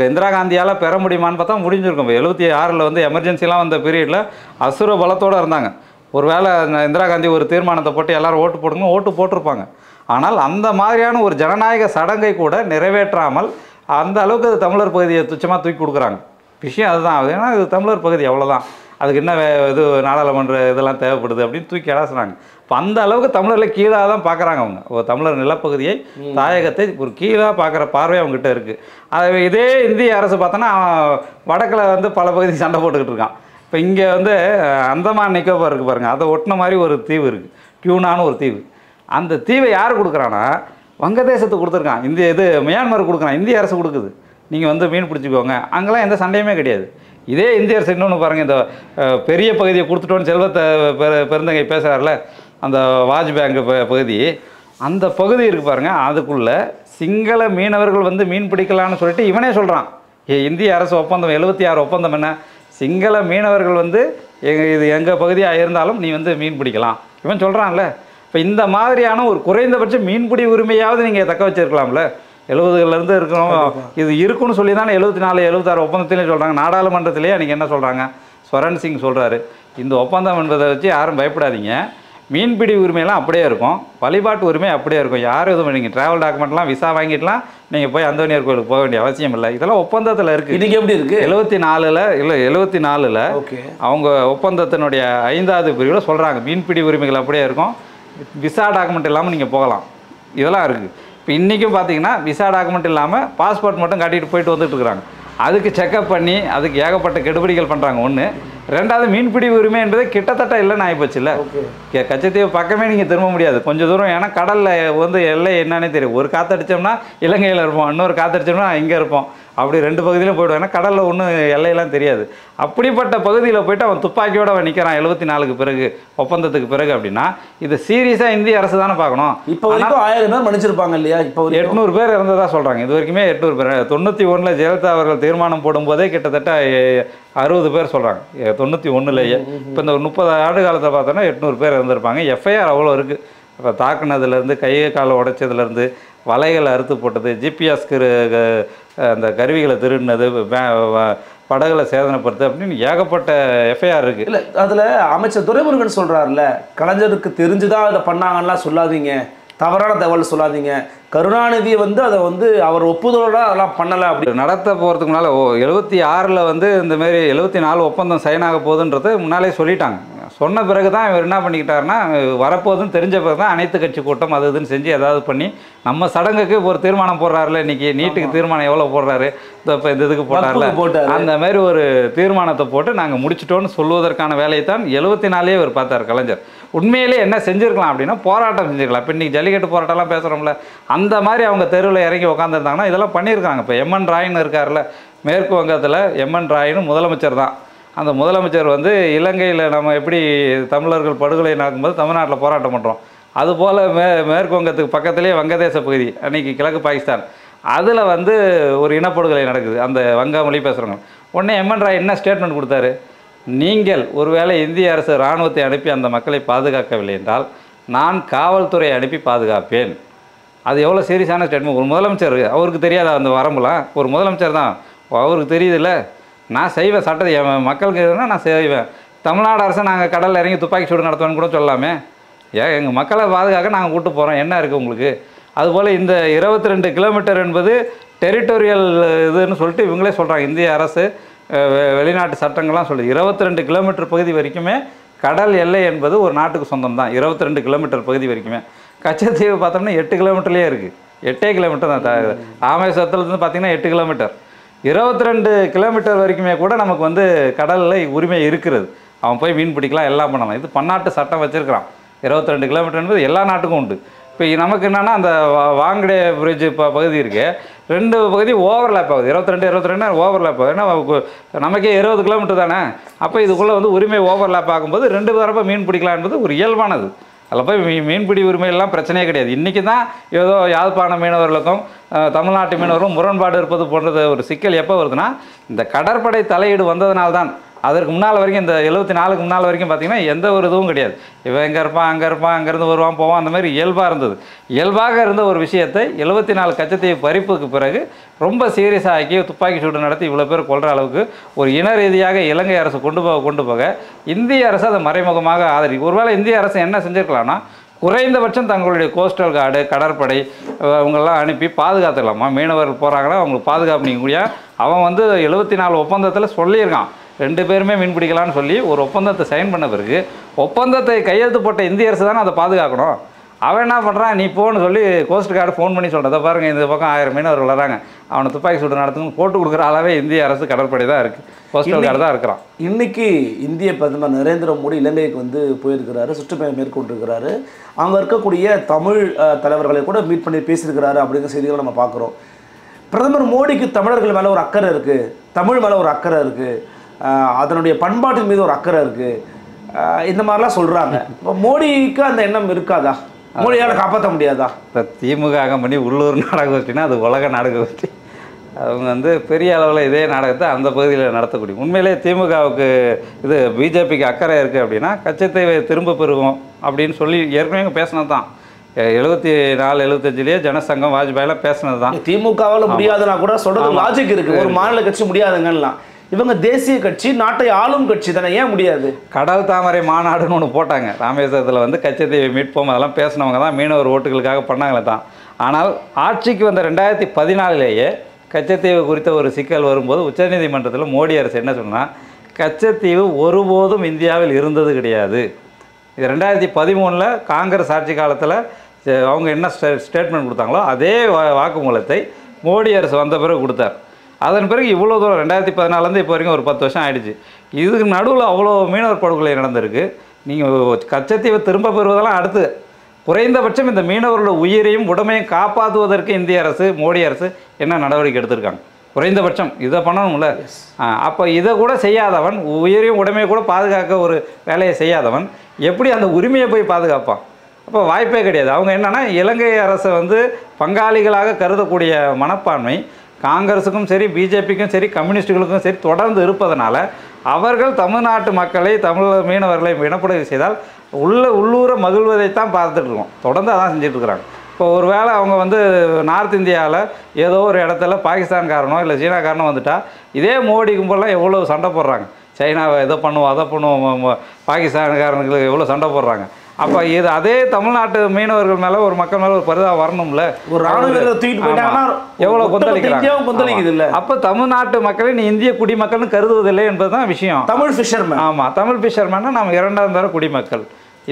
இந்திரா காந்தியால் பெற முடியுமான்னு பார்த்தா முடிஞ்சிருக்கும். இப்போ 76ல் வந்து எமர்ஜென்சிலாம் வந்த பீரியடில் அசுர பலத்தோடு இருந்தாங்க. ஒரு வேளை இந்திரா காந்தி ஒரு தீர்மானத்தை போட்டு எல்லோரும் ஓட்டு போடுங்க, ஓட்டு போட்டிருப்பாங்க. ஆனால் அந்த மாதிரியான ஒரு ஜனநாயக சடங்கை கூட நிறைவேற்றாமல் அந்த அளவுக்கு அது தமிழர் பகுதியை துச்சமாக தூக்கி கொடுக்குறாங்க. விஷயம் அதுதான். அது ஏன்னா இது தமிழர் பகுதி, அவ்வளோதான், அதுக்கு என்ன இது நாடாளுமன்ற இதெல்லாம் தேவைப்படுது அப்படின்னு தூக்கி அடாசுனாங்க. இப்போ அந்த அளவுக்கு தமிழரில் கீழாக தான் பார்க்குறாங்க அவங்க. ஒரு தமிழர் நிலப்பகுதியை, தாயகத்தை ஒரு கீழாக பார்க்குற பார்வை அவங்ககிட்ட இருக்குது. அது இதே இந்திய அரசு பார்த்தோன்னா வடக்கில் வந்து பல பகுதி சண்டை போட்டுக்கிட்டு இருக்கான். இப்போ இங்கே வந்து அந்தமான் நிக்கோபார் இருக்குது பாருங்கள், அதை ஒட்டின மாதிரி ஒரு தீவு இருக்குது, டியூனான்னு ஒரு தீவு. அந்த தீவை யார் கொடுக்குறான்னா வங்கதேசத்துக்கு கொடுத்துருக்கான். மியான்மர் கொடுக்குறான், இந்திய அரசு கொடுக்குது. நீங்கள் வந்து மீன் பிடிச்சிக்கோங்க, அங்கெல்லாம் எந்த சண்டையுமே கிடையாது. இதே இந்திய அரசு இன்னொன்று பாருங்கள், இந்த பெரிய பகுதியை கொடுத்துட்டோன்னு செல்வத்தை பெருந்தகை பேசுகிறார்ல, அந்த வாஜ்பேங்க் பகுதி, அந்த பகுதி இருக்குது பாருங்கள், அதுக்குள்ளே சிங்கள மீனவர்கள் வந்து மீன் பிடிக்கலான்னு சொல்லிட்டு இவனே சொல்கிறான். இந்திய அரசு ஒப்பந்தம் 76 ஒப்பந்தம் என்ன, சிங்கள மீனவர்கள் வந்து இது எங்கள் பகுதியாக இருந்தாலும் நீ வந்து மீன் பிடிக்கலாம் இவன் சொல்கிறான்ல. இப்போ இந்த மாதிரியான ஒரு குறைந்தபட்ச மீன்பிடி உரிமையாவது நீங்கள் தக்க வச்சுருக்கலாம்ல. 70லேருந்து இருக்கணும், இது இருக்குன்னு சொல்லி தானே 74 76 ஒப்பந்தத்திலையும் சொல்கிறாங்க. நாடாளுமன்றத்திலேயே அன்றைக்கி என்ன சொல்கிறாங்க, ஸ்வரன் சிங் சொல்கிறாரு, இந்த ஒப்பந்தம் என்பதை வச்சு யாரும் பயப்படாதீங்க, மீன்பிடி உரிமையெல்லாம் அப்படியே இருக்கும், வழிபாட்டு உரிமை அப்படியே இருக்கும். யாரும் எதுவும் நீங்கள் ட்ராவல் டாக்குமெண்ட்லாம் விசா வாங்கிட்டுலாம் நீங்கள் போய் அந்தோனியார் கோயிலுக்கு போக வேண்டிய அவசியம் இல்லை. இதெல்லாம் ஒப்பந்தத்தில் இருக்குது. இன்றைக்கி எப்படி இருக்குது? 74 அவங்க ஒப்பந்தத்தினுடைய 5வது பிரிவில் சொல்கிறாங்க மீன்பிடி உரிமைகள் அப்படியே இருக்கும், விசா டாக்குமெண்ட் இல்லாமல் நீங்கள் போகலாம். இதெல்லாம் இருக்குது. இப்போ இன்றைக்கும் பார்த்தீங்கன்னா விசா டாக்குமெண்ட் இல்லாமல் பாஸ்போர்ட் மட்டும் காட்டிட்டு போயிட்டு வந்துட்டு இருக்கிறாங்க. அதுக்கு செக்அப் பண்ணி அதுக்கு ஏகப்பட்ட கெடுபிடிகள் பண்ணுறாங்க. ஒன்று. ரெண்டாவது, மீன்பிடி உரிமை என்பது கிட்டத்தட்ட இல்லைன்னு ஆகிப்போச்சு. இல்லை, கச்சத்தீவு பக்கமே நீங்கள் திரும்ப முடியாது கொஞ்சம் தூரம். ஏன்னா கடலில் வந்து எல்லை என்னன்னே தெரியும். ஒரு காற்றடிச்சோம்னா இலங்கையில் இருப்போம், இன்னொரு காற்றடிச்சோம்னா இங்கே இருப்போம். அப்படி 2 பகுதியிலும் போய்டுவோம். ஏன்னா கடலில் ஒன்றும் எல்லையெல்லாம் தெரியாது. அப்படிப்பட்ட பகுதியில் போய்ட்டு அவன் துப்பாக்கியோடு அவன் நிற்கிறான் 74க்கு பிறகு, ஒப்பந்தத்துக்கு பிறகு. அப்படின்னா இது சீரியஸாக இந்திய அரசு தானே பார்க்கணும். இப்போ வரைக்கும் 1000 பேர் மன்னிச்சிருப்பாங்க இல்லையா? இப்போ 800 பேர் இருந்ததாக சொல்கிறாங்க. இது வரைக்குமே 800 பேர். 91 ஜெயலலிதா அவர்கள் தீர்மானம் போடும்போதே கிட்டத்தட்ட 60 பேர் சொல்கிறாங்க 91லேயே. இப்போ இந்த 30 ஆண்டு காலத்தை பார்த்தோன்னா 800 பேர் இருந்திருப்பாங்க. எஃப்ஐஆர் அவ்வளோ இருக்குது. இப்போ தாக்குனதுலேருந்து, கையை காலை உடைச்சதுலேருந்து, வலைகளை அறுத்து போட்டது, ஜிபிஎஸ்க்கு அந்த கருவிகளை திருடினது, படகுகளை சேதனைப்படுத்து அப்படின்னு ஏகப்பட்ட எஃப்ஐஆர் இருக்குது. இல்லை, அதில் அமைச்சர் துரைமுருகன் சொல்கிறாருல, கலைஞருக்கு தெரிஞ்சுதான் அதை பண்ணாங்கலாம் சொல்லாதீங்க, தவறான தகவல் சொல்லாதீங்க, கருணாநிதியை வந்து அதை வந்து அவர் ஒப்புதலோட அதெல்லாம் பண்ணலை அப்படி நடத்த போகிறதுக்கு முன்னால் 76 வந்து இந்தமாரி 74 ஒப்பந்தம் சைன் ஆக போகுதுன்றது முன்னாலே சொல்லிட்டாங்க. சொன்ன பிறகு தான் இவர் என்ன பண்ணிக்கிட்டாருன்னா, வரப்போகுதுன்னு தெரிஞ்ச பிறகு தான் அனைத்து கட்சி கூட்டம் அது இதுன்னு செஞ்சு ஏதாவது பண்ணி நம்ம சடங்குக்கு ஒரு தீர்மானம் போடுறாருல. இன்றைக்கி நீட்டுக்கு தீர்மானம் எவ்வளோ போடுறாரு, இப்போ இந்த இதுக்கு போட்டார்ல, அந்த மாதிரி ஒரு தீர்மானத்தை போட்டு நாங்கள் முடிச்சிட்டோன்னு சொல்லுவதற்கான வேலையை தான் 74 இவர் பார்த்தார் கலைஞர். உண்மையிலே என்ன செஞ்சுருக்கலாம் அப்படின்னா, போராட்டம் செஞ்சுருக்கலாம். இப்போ இன்றைக்கி ஜல்லிக்கட்டு போராட்டம்லாம் பேசுகிறோம்ல, அந்த மாதிரி அவங்க தெருவில் இறங்கி உட்காந்துருந்தாங்கன்னா இதெல்லாம் பண்ணியிருக்காங்க. இப்போ எம்என் ராயின்னு இருக்கார்ல, மேற்கு வங்கத்தில் எம்என் ராயின்னு முதலமைச்சர் தான். அந்த முதலமைச்சர் வந்து இலங்கையில் நம்ம எப்படி தமிழர்கள் படுகொலை நடக்கும்போது தமிழ்நாட்டில் போராட்டம் பண்ணுறோம், அதுபோல் மேற்கு வங்கத்துக்கு பக்கத்துலேயே வங்கதேச பகுதி, அன்றைக்கி கிழக்கு பாகிஸ்தான், அதில் வந்து ஒரு இனப்படுகொலை நடக்குது அந்த வங்க மொழி பேசுகிறவங்க. உடனே எம்என் ராய் என்ன ஸ்டேட்மெண்ட் கொடுத்தாரு, நீங்கள் ஒருவேளை இந்திய அரசு இராணுவத்தை அனுப்பி அந்த மக்களை பாதுகாக்கவில்லை என்றால் நான் காவல்துறை அனுப்பி பாதுகாப்பேன். அது எவ்வளோ சீரியஸான ஸ்டேட்மெண்ட். ஒரு முதலமைச்சர், அவருக்கு தெரியாத அந்த வரம்புலாம், ஒரு முதலமைச்சர் தான் அவருக்கு தெரியுதுல்ல, நான் செய்வேன், சட்டத்தை என் மக்களுக்கு எதுனா நான் செய்வேன். தமிழ்நாடு அரசு நாங்கள் கடலில் இறங்கி துப்பாக்கி சூடு நடத்துவோன்னு கூட சொல்லாமே, ஏன் எங்கள் மக்களை பாதுகாக்க நாங்கள் கூப்பிட்டு போகிறோம், என்ன இருக்குது உங்களுக்கு. அதுபோல் இந்த 22 கிலோமீட்டர் என்பது டெரிட்டோரியல் இதுன்னு சொல்லிட்டு இவங்களே சொல்கிறாங்க. இந்திய அரசு வெளிநாட்டு சட்டங்கள்லாம் சொல்லுது 22 கிலோமீட்டர் பகுதி வரைக்குமே கடல் எல்லை என்பது ஒரு நாட்டுக்கு சொந்தம் தான். 22 கிலோமீட்டர் பகுதி வரைக்குமே. கச்சத்தீவு பார்த்தோம்னா 8 கிலோமீட்டர்லேயே இருக்குது. 8 கிலோமீட்டர் தான். ராமேஸ்வரத்துலேருந்து பார்த்திங்கன்னா 8 கிலோமீட்டர். 22 கிலோமீட்டர் வரைக்குமே கூட நமக்கு வந்து கடலில் உரிமை இருக்கிறது. அவன் போய் மீன் பிடிக்கலாம், எல்லாம் பண்ணலாம். இது பன்னாட்டு சட்டம் வச்சுருக்கிறான். 22 கிலோமீட்டர் என்பது எல்லா நாட்டுக்கும் உண்டு. இப்போ நமக்கு என்னென்னா, அந்த வாங்கடே பிரிட்ஜ் பகுதி இருக்குது, 2 பகுதி ஓவர்லேப் ஆகுது. 22 ஓவர்லேப் ஆகுது. ஏன்னா நமக்கே 20 கிலோமீட்டர் தானே. அப்போ இதுக்குள்ளே வந்து உரிமை ஓவர்லேப் ஆகும்போது 2 தரப்பை மீன் பிடிக்கலாம் என்பது ஒரு இயல்பானது. அதில் போய் மீன்பிடி உரிமையெல்லாம் பிரச்சனையே கிடையாது. இன்றைக்கி தான் ஏதோ யாழ்ப்பாண மீனவர்களுக்கும் தமிழ்நாட்டு மீனவர்களும் முரண்பாடு இருப்பது போன்றது ஒரு சிக்கல் எப்போ வருதுன்னா, இந்த கடற்படை தலையீடு வந்ததுனால்தான். அதற்கு முன்னால் வரைக்கும், இந்த 74க்கு முன்னால் வரைக்கும் பார்த்திங்கன்னா எந்த ஒரு இதுவும் கிடையாது. இவன் எங்கே இருப்பான், அங்கே இருப்பான், அங்கேருந்து வருவான் போவான், அந்த மாதிரி இயல்பாக இருந்தது. இயல்பாக இருந்த ஒரு விஷயத்தை 74 கச்சத்தீவு பறிப்புக்கு பிறகு ரொம்ப சீரியஸாக ஆக்கி துப்பாக்கி சூடு நடத்தி இவ்வளோ பேர் கொள்கிற அளவுக்கு ஒரு இன ரீதியாக இலங்கை அரசு கொண்டு போக இந்திய அரசு அதை மறைமுகமாக ஆதரிக்கும். ஒருவேளை இந்திய அரசு என்ன செஞ்சுருக்கலாம்னா, குறைந்தபட்சம் தங்களுடைய கோஸ்டல் கார்டு, கடற்படை அவங்களெல்லாம் அனுப்பி பாதுகாத்துக்கலாமா. மீனவர்கள் போகிறாங்கன்னா அவங்களுக்கு பாதுகாப்பு நீங்கள் கூடிய அவன் வந்து 74 ஒப்பந்தத்தில் சொல்லியிருக்கான் 2 பேருமே மீன் பிடிக்கலான்னு சொல்லி ஒரு ஒப்பந்தத்தை சைன் பண்ண பிறகு ஒப்பந்தத்தை கையெழுத்து போட்ட இந்திய அரசு தானே அதை பாதுகாக்கணும். அவன் என்ன பண்ணுறான், நீ போன்னு சொல்லி கோஸ்ட் கார்டு ஃபோன் பண்ணி சொல்கிறத பாருங்கள், இந்த பக்கம் 1000 மீனவர்கள் வராங்க, அவனை துப்பாக்கி சூடு நடத்துன்னு போட்டு கொடுக்குற அளவே இந்திய அரசு கடற்படை தான் இருக்குது, கோஸ்டல் கார்டு தான் இருக்கிறான். இன்றைக்கி இந்திய பிரதமர் நரேந்திர மோடி இலங்கைக்கு வந்து போயிருக்கிறாரு, சுற்றுப்பயணம் மேற்கொண்டிருக்கிறாரு. அங்கே இருக்கக்கூடிய தமிழ் தலைவர்களை கூட மீட் பண்ணி பேசியிருக்கிறாரு அப்படிங்கிற செய்திகளை நம்ம பார்க்குறோம். பிரதமர் மோடிக்கு தமிழர்கள் மேலே ஒரு அக்கறை இருக்குது, தமிழ் மேலே ஒரு அக்கறை இருக்குது, அதனுடைய பண்பாட்டின் மீது ஒரு அக்கறை இருக்குது, இந்த மாதிரிலாம் சொல்கிறாங்க. இப்போ மோடிக்கு அந்த எண்ணம் இருக்காதா? மோடியால் காப்பாற்ற முடியாதா? இப்போ திமுக பண்ணி உள்ளூர் நாடக கோஷ்டினா அது உலக நாடக கோஷ்டி. அவங்க வந்து பெரிய அளவில் இதே நாடகத்தை அந்த பகுதியில் நடத்தக்கூடிய. உண்மையிலே திமுகவுக்கு இது பிஜேபிக்கு அக்கறை இருக்குது அப்படின்னா கச்சத்தீவை திரும்ப பெறுவோம் அப்படின்னு சொல்லி ஏற்கனவே பேசினது தான். 74 75 ஜனசங்கம் வாஜ்பாயெல்லாம் பேசினது தான். திமுகவால் முடியாதுன்னா கூட சொல்கிறது லாஜிக் இருக்குது. ஒரு மாநில கட்சி முடியாதுங்கலாம். இவங்க தேசிய கட்சி, நாட்டை ஆளும் கட்சி தானே, ஏன் முடியாது? கடல் தாமரை மாநாடுன்னு ஒன்று போட்டாங்க ராமேஸ்வரத்தில், வந்து கச்சத்தீவை மீட்போம் அதெல்லாம் பேசினவங்க தான் மீனவர் ஓட்டுகளுக்காக பண்ணாங்களே தான். ஆனால் ஆட்சிக்கு வந்த 2014 கச்சத்தீவு குறித்த ஒரு சிக்கல் வரும்போது உச்சநீதிமன்றத்தில் மோடி அரசு என்ன சொன்னால், கச்சத்தீவு ஒருபோதும் இந்தியாவில் இருந்தது கிடையாது. இது 2013 காங்கிரஸ் ஆட்சி காலத்தில் அவங்க என்ன ஸ்டேட்மெண்ட் கொடுத்தாங்களோ அதே வாக்குமூலத்தை மோடி அரசு வந்த பிறகு கொடுத்தார். அதன் பிறகு இவ்வளோ தூரம் 2014 இப்போ வரைக்கும் ஒரு 10 வருஷம் ஆயிடுச்சு. இதுக்கு நடுவில் அவ்வளோ மீனவர் படுகொலை நடந்திருக்கு. நீங்கள் கச்சத்தீவை திரும்ப பெறுவதெல்லாம் அடுத்து, குறைந்தபட்சம் இந்த மீனவர்களோட உயிரையும் உடமையும் காப்பாற்றுவதற்கு இந்திய அரசு, மோடி அரசு என்ன நடவடிக்கை எடுத்திருக்காங்க? குறைந்தபட்சம் இதை பண்ணணும்ல. அப்போ இதை கூட செய்யாதவன், உயிரையும் உடமையை கூட பாதுகாக்க ஒரு வேலையை செய்யாதவன் எப்படி அந்த உரிமையை போய் பாதுகாப்பான்? அப்போ வாய்ப்பே கிடையாது. அவங்க என்னென்னா, இலங்கை அரசை வந்து பங்காளிகளாக கருதக்கூடிய மனப்பான்மை காங்கிரஸுக்கும் சரி, பிஜேபிக்கும் சரி, கம்யூனிஸ்டுகளுக்கும் சரி தொடர்ந்து இருப்பதனால அவர்கள் தமிழ்நாட்டு மக்களை, தமிழ் மீனவர்களை இனப்படுகொலை செய்தால் உள்ளூர மகிழ்வதைத்தான் பார்த்துட்ருக்கோம். தொடர்ந்து அதான் செஞ்சிட்ருக்குறாங்க. இப்போ ஒரு வேளை அவங்க வந்து நார்த் இந்தியாவில் ஏதோ ஒரு இடத்துல பாகிஸ்தான்காரனோ இல்லை சீனாக்காரனோ வந்துட்டால் இதே மோடி கும்பலாம் எவ்வளோ சண்டை போடுறாங்க. சைனாவை எதை பண்ணுவோம் அதை பண்ணுவோம், பாகிஸ்தான்காரனுக்கு எவ்வளோ சண்டை போடுறாங்க. அப்போ இது அதே தமிழ்நாட்டு மீனவர்கள் மேலே, ஒரு மக்கள் மேலே ஒரு பரிதாபம் வரணும்ல. ஒரு எவ்வளோ கொந்தளிக்கிறாங்க. அப்போ தமிழ்நாட்டு மக்களை நீ இந்திய குடிமக்கள்னு கருதுவதில்லை என்பதுதான் விஷயம். தமிழ் ஃபிஷர்மேன், ஆமாம், தமிழ் ஃபிஷர்மேன்னா நம்ம 2ஆம் தர குடிமக்கள்,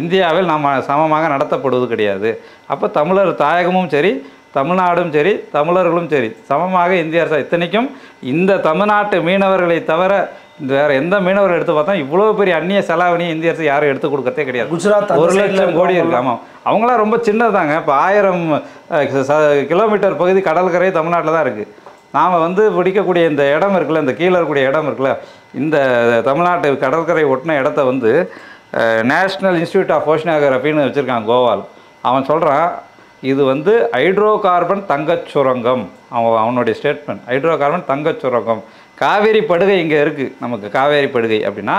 இந்தியாவில் நம்ம சமமாக நடத்தப்படுவது கிடையாது. அப்போ தமிழர் தாயகமும் சரி, தமிழ்நாடும் சரி, தமிழர்களும் சரி சமமாக இந்திய அரசு. இத்தனைக்கும் இந்த தமிழ்நாட்டு மீனவர்களை தவிர இந்த வேறு எந்த மீனவர்கள் எடுத்து பார்த்தா இவ்வளோ பெரிய அந்நிய செலாவணியை இந்திய அரசு யாரும் எடுத்து கொடுக்கறதே கிடையாது. குஜராத் 1,00,000 கோடி இருக்குது. ஆமாம், அவங்களாம் ரொம்ப சின்னதாங்க. இப்போ 1000 கிலோமீட்டர் பகுதி கடற்கரை தமிழ்நாட்டில் தான் இருக்குது. நாம் வந்து பிடிக்கக்கூடிய இந்த இடம் இருக்குல்ல, இந்த கீழே இருக்கக்கூடிய இடம் இருக்குல்ல, இந்த தமிழ்நாட்டு கடற்கரை ஒட்டின இடத்த வந்து நேஷ்னல் இன்ஸ்டியூட் ஆஃப் ஓஷனோகிராஃபின்னு வச்சுருக்காங்க கோவால். அவன் சொல்கிறான், இது வந்து ஹைட்ரோ கார்பன் தங்கச் சுரங்கம். அவனுடைய ஸ்டேட்மெண்ட், ஹைட்ரோ கார்பன் தங்கச் சுரங்கம். காவேரி படுகை இங்கே இருக்குது, நமக்கு காவேரி படுகை அப்படின்னா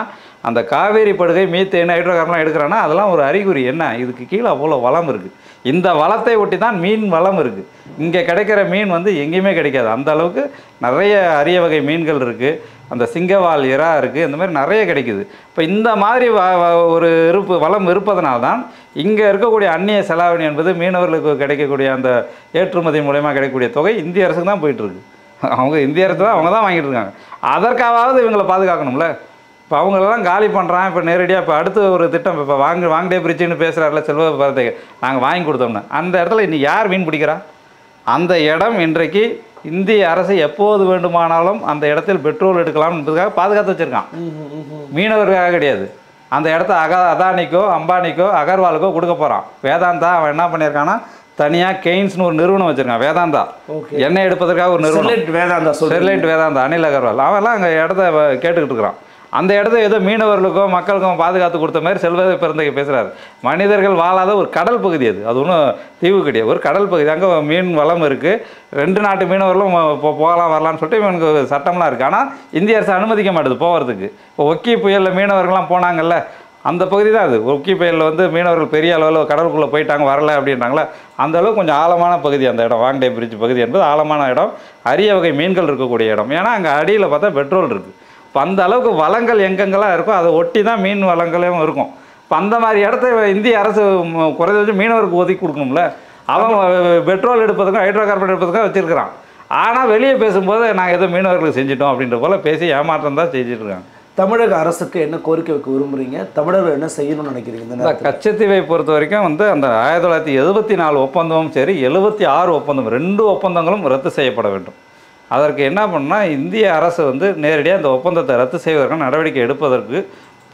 அந்த காவேரி படுகை மீத்தேன் ஹைட்ரோ கார்பன்லாம் எடுக்கிறான்னா அதெல்லாம் ஒரு அறிகுறி. என்ன, இதுக்கு கீழே அவ்வளோ வளம் இருக்குது. இந்த வளத்தை ஒட்டி தான் மீன் வளம் இருக்குது. இங்கே கிடைக்கிற மீன் வந்து எங்கேயுமே கிடைக்காது. அந்த அளவுக்கு நிறைய அரிய வகை மீன்கள் இருக்குது. அந்த சிங்கவால் இறா இருக்குது, இந்த மாதிரி நிறைய கிடைக்குது. இப்போ இந்த மாதிரி ஒரு வளம் இருப்பதனால தான் இங்கே இருக்கக்கூடிய அந்நிய செலாவணி என்பது மீனவர்களுக்கு கிடைக்கக்கூடிய அந்த ஏற்றுமதி மூலமாக கிடைக்கக்கூடிய தொகை இந்திய அரசுக்கு தான் போயிட்டுருக்கு. அவங்க இந்திய அரசு தான், அவங்க தான் வாங்கிட்டு இருக்காங்க. அதற்காவது இவங்களை பாதுகாக்கணும்ல. இப்போ அவங்களெல்லாம் காலி பண்ணுறான். இப்போ நேரடியாக இப்போ அடுத்து ஒரு திட்டம், இப்போ வாங்கடே பிரிட்ஜுன்னு பேசுகிறாரில்ல செல்வ பாரதிக்கு, நாங்கள் வாங்கி கொடுத்தோம்னா அந்த இடத்துல இன்னைக்கு யார் மீன் பிடிக்கிறா? அந்த இடம் இன்றைக்கு இந்திய அரசு எப்போது வேண்டுமானாலும் அந்த இடத்தில் பெட்ரோல் எடுக்கலாம் என்பதுக்காக பாதுகாத்து வச்சுருக்கான். மீனவர்களுக்காக கிடையாது. அந்த இடத்த அதானிக்கோ, அம்பானிக்கோ, அகர்வாலுக்கோ கொடுக்க போகிறான். வேதாந்தா அவன் என்ன பண்ணியிருக்கான்னா, தனியாக கெய்ன்ஸ்னு ஒரு நிறுவனம் வச்சுருக்கான். வேதாந்தா எண்ணெய் எடுப்பதற்காக ஒரு நிறுவனம், ஸ்டெர்லைட் வேதாந்தா, அனில் அகர்வால். அவன்லாம் அங்கே இடத்த கேட்டுக்கிட்டு இருக்கிறான். அந்த இடத்த ஏதோ மீனவர்களுக்கும் மக்களுக்கும் பாதுகாத்து கொடுத்த மாதிரி செல்வ பிறந்தகை பேசுகிறாரு. மனிதர்கள் வாழாத ஒரு கடல் பகுதி அது. அது ஒன்றும் தீவு கிடையாது, ஒரு கடல் பகுதி. அங்கே மீன் வளம் இருக்குது. 2 நாட்டு மீனவர்களும் போகலாம் வரலான்னு சொல்லிட்டு இவனுக்கு சட்டம்லாம் இருக்குது. ஆனால் இந்திய அரசு அனுமதிக்க மாட்டுது போகிறதுக்கு. இப்போ ஒக்கி புயலில் மீனவர்கள்லாம் போனாங்கல்ல, அந்த பகுதி தான் அது. ஒக்கி புயலில் வந்து மீனவர்கள் பெரிய அளவில் கடலுக்குள்ளே போயிட்டாங்க, வரலை அப்படின்றாங்களே, அந்த அளவுக்கு கொஞ்சம் ஆழமான பகுதி அந்த இடம். வாங்கடே பிரிட்ஜ் பகுதி என்பது ஆழமான இடம், அரிய வகை மீன்கள் இருக்கக்கூடிய இடம். ஏன்னா அங்கே அடியில் பார்த்தா பெட்ரோல் இருக்குது. இப்போ அந்த அளவுக்கு வளங்கள் எங்கெங்கெல்லாம் இருக்கோ அதை ஒட்டி தான் மீன் வளங்களும் இருக்கும். இப்போ அந்த மாதிரி இடத்த இந்திய அரசு குறைந்தபட்சம் மீனவருக்கு ஒதுக்கி கொடுக்கணும்ல. அவன் பெட்ரோல் எடுப்பதுக்கும் ஹைட்ரோ கார்பன் எடுப்பதுக்கும் வச்சுருக்கிறான். ஆனால் வெளியே பேசும்போது நாங்கள் ஏதோ மீனவர்களுக்கு செஞ்சிட்டோம் அப்படின்ற போல் பேசி ஏமாற்றம் தான் செஞ்சுட்டு இருக்காங்க. தமிழக அரசுக்கு என்ன கோரிக்கை வைக்க விரும்புகிறீங்க? தமிழர்கள் என்ன செய்யணும்னு நினைக்கிறீங்க? இந்த கச்சத்தீவை பொறுத்த வரைக்கும் வந்து அந்த 1974 ஒப்பந்தமும் சரி, 76 ஒப்பந்தம், 2 ஒப்பந்தங்களும் ரத்து செய்யப்பட வேண்டும். அதற்கு என்ன பண்ணால் இந்திய அரசு வந்து நேரடியாக இந்த ஒப்பந்தத்தை ரத்து செய்வதற்கான நடவடிக்கை எடுப்பதற்கு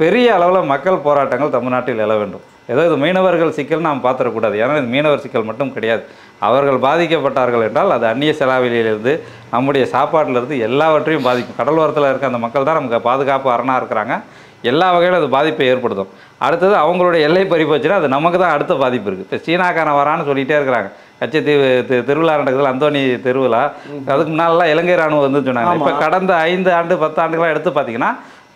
பெரிய அளவில் மக்கள் போராட்டங்கள் தமிழ்நாட்டில் எழ வேண்டும். ஏதோ இது மீனவர்கள் சிக்கல் நாம் பார்த்துடக்கூடாது. ஏன்னா இது மீனவர் சிக்கல் மட்டும் கிடையாது. அவர்கள் பாதிக்கப்பட்டார்கள் என்றால் அது அந்நிய செலாவளியிலிருந்து, நம்முடைய சாப்பாட்டிலிருந்து எல்லாவற்றையும் பாதிக்கும். கடலோரத்தில் இருக்க அந்த மக்கள் தான் நமக்கு பாதுகாப்பு அரணாக இருக்கிறாங்க. எல்லா வகையிலும் அது பாதிப்பை ஏற்படுத்தும். அடுத்தது அவங்களுடைய எல்லை பறிப்போச்சுன்னா அது நமக்கு தான் அடுத்த பாதிப்பு இருக்குது. இப்போ சீனாக்காரன் வரான்னு சொல்லிகிட்டே இருக்கிறாங்க. கச்சத்தீவு திருவிழா நடக்குதுல, அந்தோனி திருவிழா, அதுக்கு முன்னாலெல்லாம் இலங்கை ராணுவம் வந்து சொன்னாங்க. இப்போ கடந்த 5 ஆண்டு 10 ஆண்டுகளாக எடுத்து பார்த்தீங்கன்னா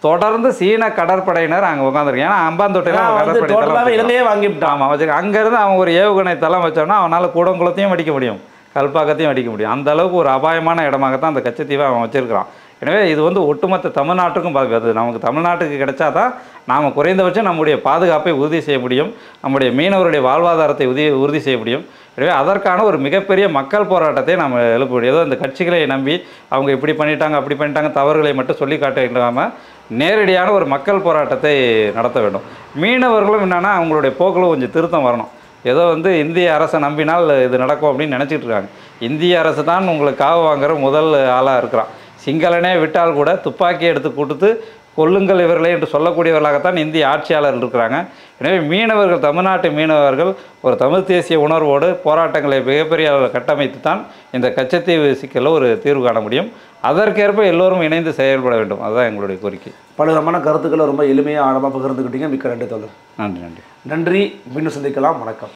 தொடர்ந்து சீன கடற்படையினர் அங்கே உட்காந்துருக்கேன். ஏன்னா அம்பாந்தோட்டையில் கடற்படை இலங்கையே வாங்கிவிட்டான். ஆமாம் வச்சுருக்கேன். அங்கேருந்து அவன் ஒரு ஏவுகணை தளம் வச்சோன்னா அவனால் கூடங்குளத்தையும் அடிக்க முடியும், கல்பாக்கத்தையும் அடிக்க முடியும். அந்த அளவுக்கு ஒரு அபாயமான இடமாகத்தான் அந்த கச்சத்தீவை அவன் வச்சுருக்கிறான். எனவே இது வந்து ஒட்டுமொத்த தமிழ்நாட்டுக்கும் பாதிப்பு. அது நமக்கு தமிழ்நாட்டுக்கு கிடைச்சா தான் நாம் குறைந்தபட்சம் நம்முடைய பாதுகாப்பை உறுதி செய்ய முடியும், நம்முடைய மீனவருடைய வாழ்வாதாரத்தை உறுதி செய்ய முடியும். எனவே அதற்கான ஒரு மிகப்பெரிய மக்கள் போராட்டத்தை நாம் எழுப்ப முடியும். ஏதோ இந்த கட்சிகளை நம்பி அவங்க இப்படி பண்ணிட்டாங்க அப்படி பண்ணிட்டாங்க தவறுகளை மட்டும் சொல்லி காட்டாமல் நேரடியான ஒரு மக்கள் போராட்டத்தை நடத்த வேண்டும். மீனவர்களும் என்னென்னா அவங்களுடைய போக்கில் கொஞ்சம் திருத்தம் வரணும். ஏதோ வந்து இந்திய அரசை நம்பினால் இது நடக்கும் அப்படின்னு நினச்சிட்டு இருக்காங்க. இந்திய அரசு தான் உங்களுக்கு காவு வாங்குகிற முதல் ஆளாக இருக்கிறான். சிங்களனே விட்டால் கூட துப்பாக்கி எடுத்து கொடுத்து கொல்லுங்கள் இவர்களே என்று சொல்லக்கூடியவர்களாகத்தான் இந்திய ஆட்சியாளர்கள் இருக்கிறாங்க. எனவே மீனவர்கள், தமிழ்நாட்டு மீனவர்கள் ஒரு தமிழ் தேசிய உணர்வோடு போராட்டங்களை மிகப்பெரிய அளவில் கட்டமைத்து தான் இந்த கச்சத்தீவு சிக்கலில் ஒரு தீர்வு காண முடியும். அதற்கேற்ப எல்லோரும் இணைந்து செயல்பட வேண்டும். அதுதான் எங்களுடைய கோரிக்கை. பலவிதமான கருத்துக்களை ரொம்ப எளிமையாக ஆழமாக பகிர்ந்துக்கிட்டீங்க. மிக்க நன்றி தோழர். நன்றி. நன்றி. மீண்டும் சந்திக்கலாம். வணக்கம்.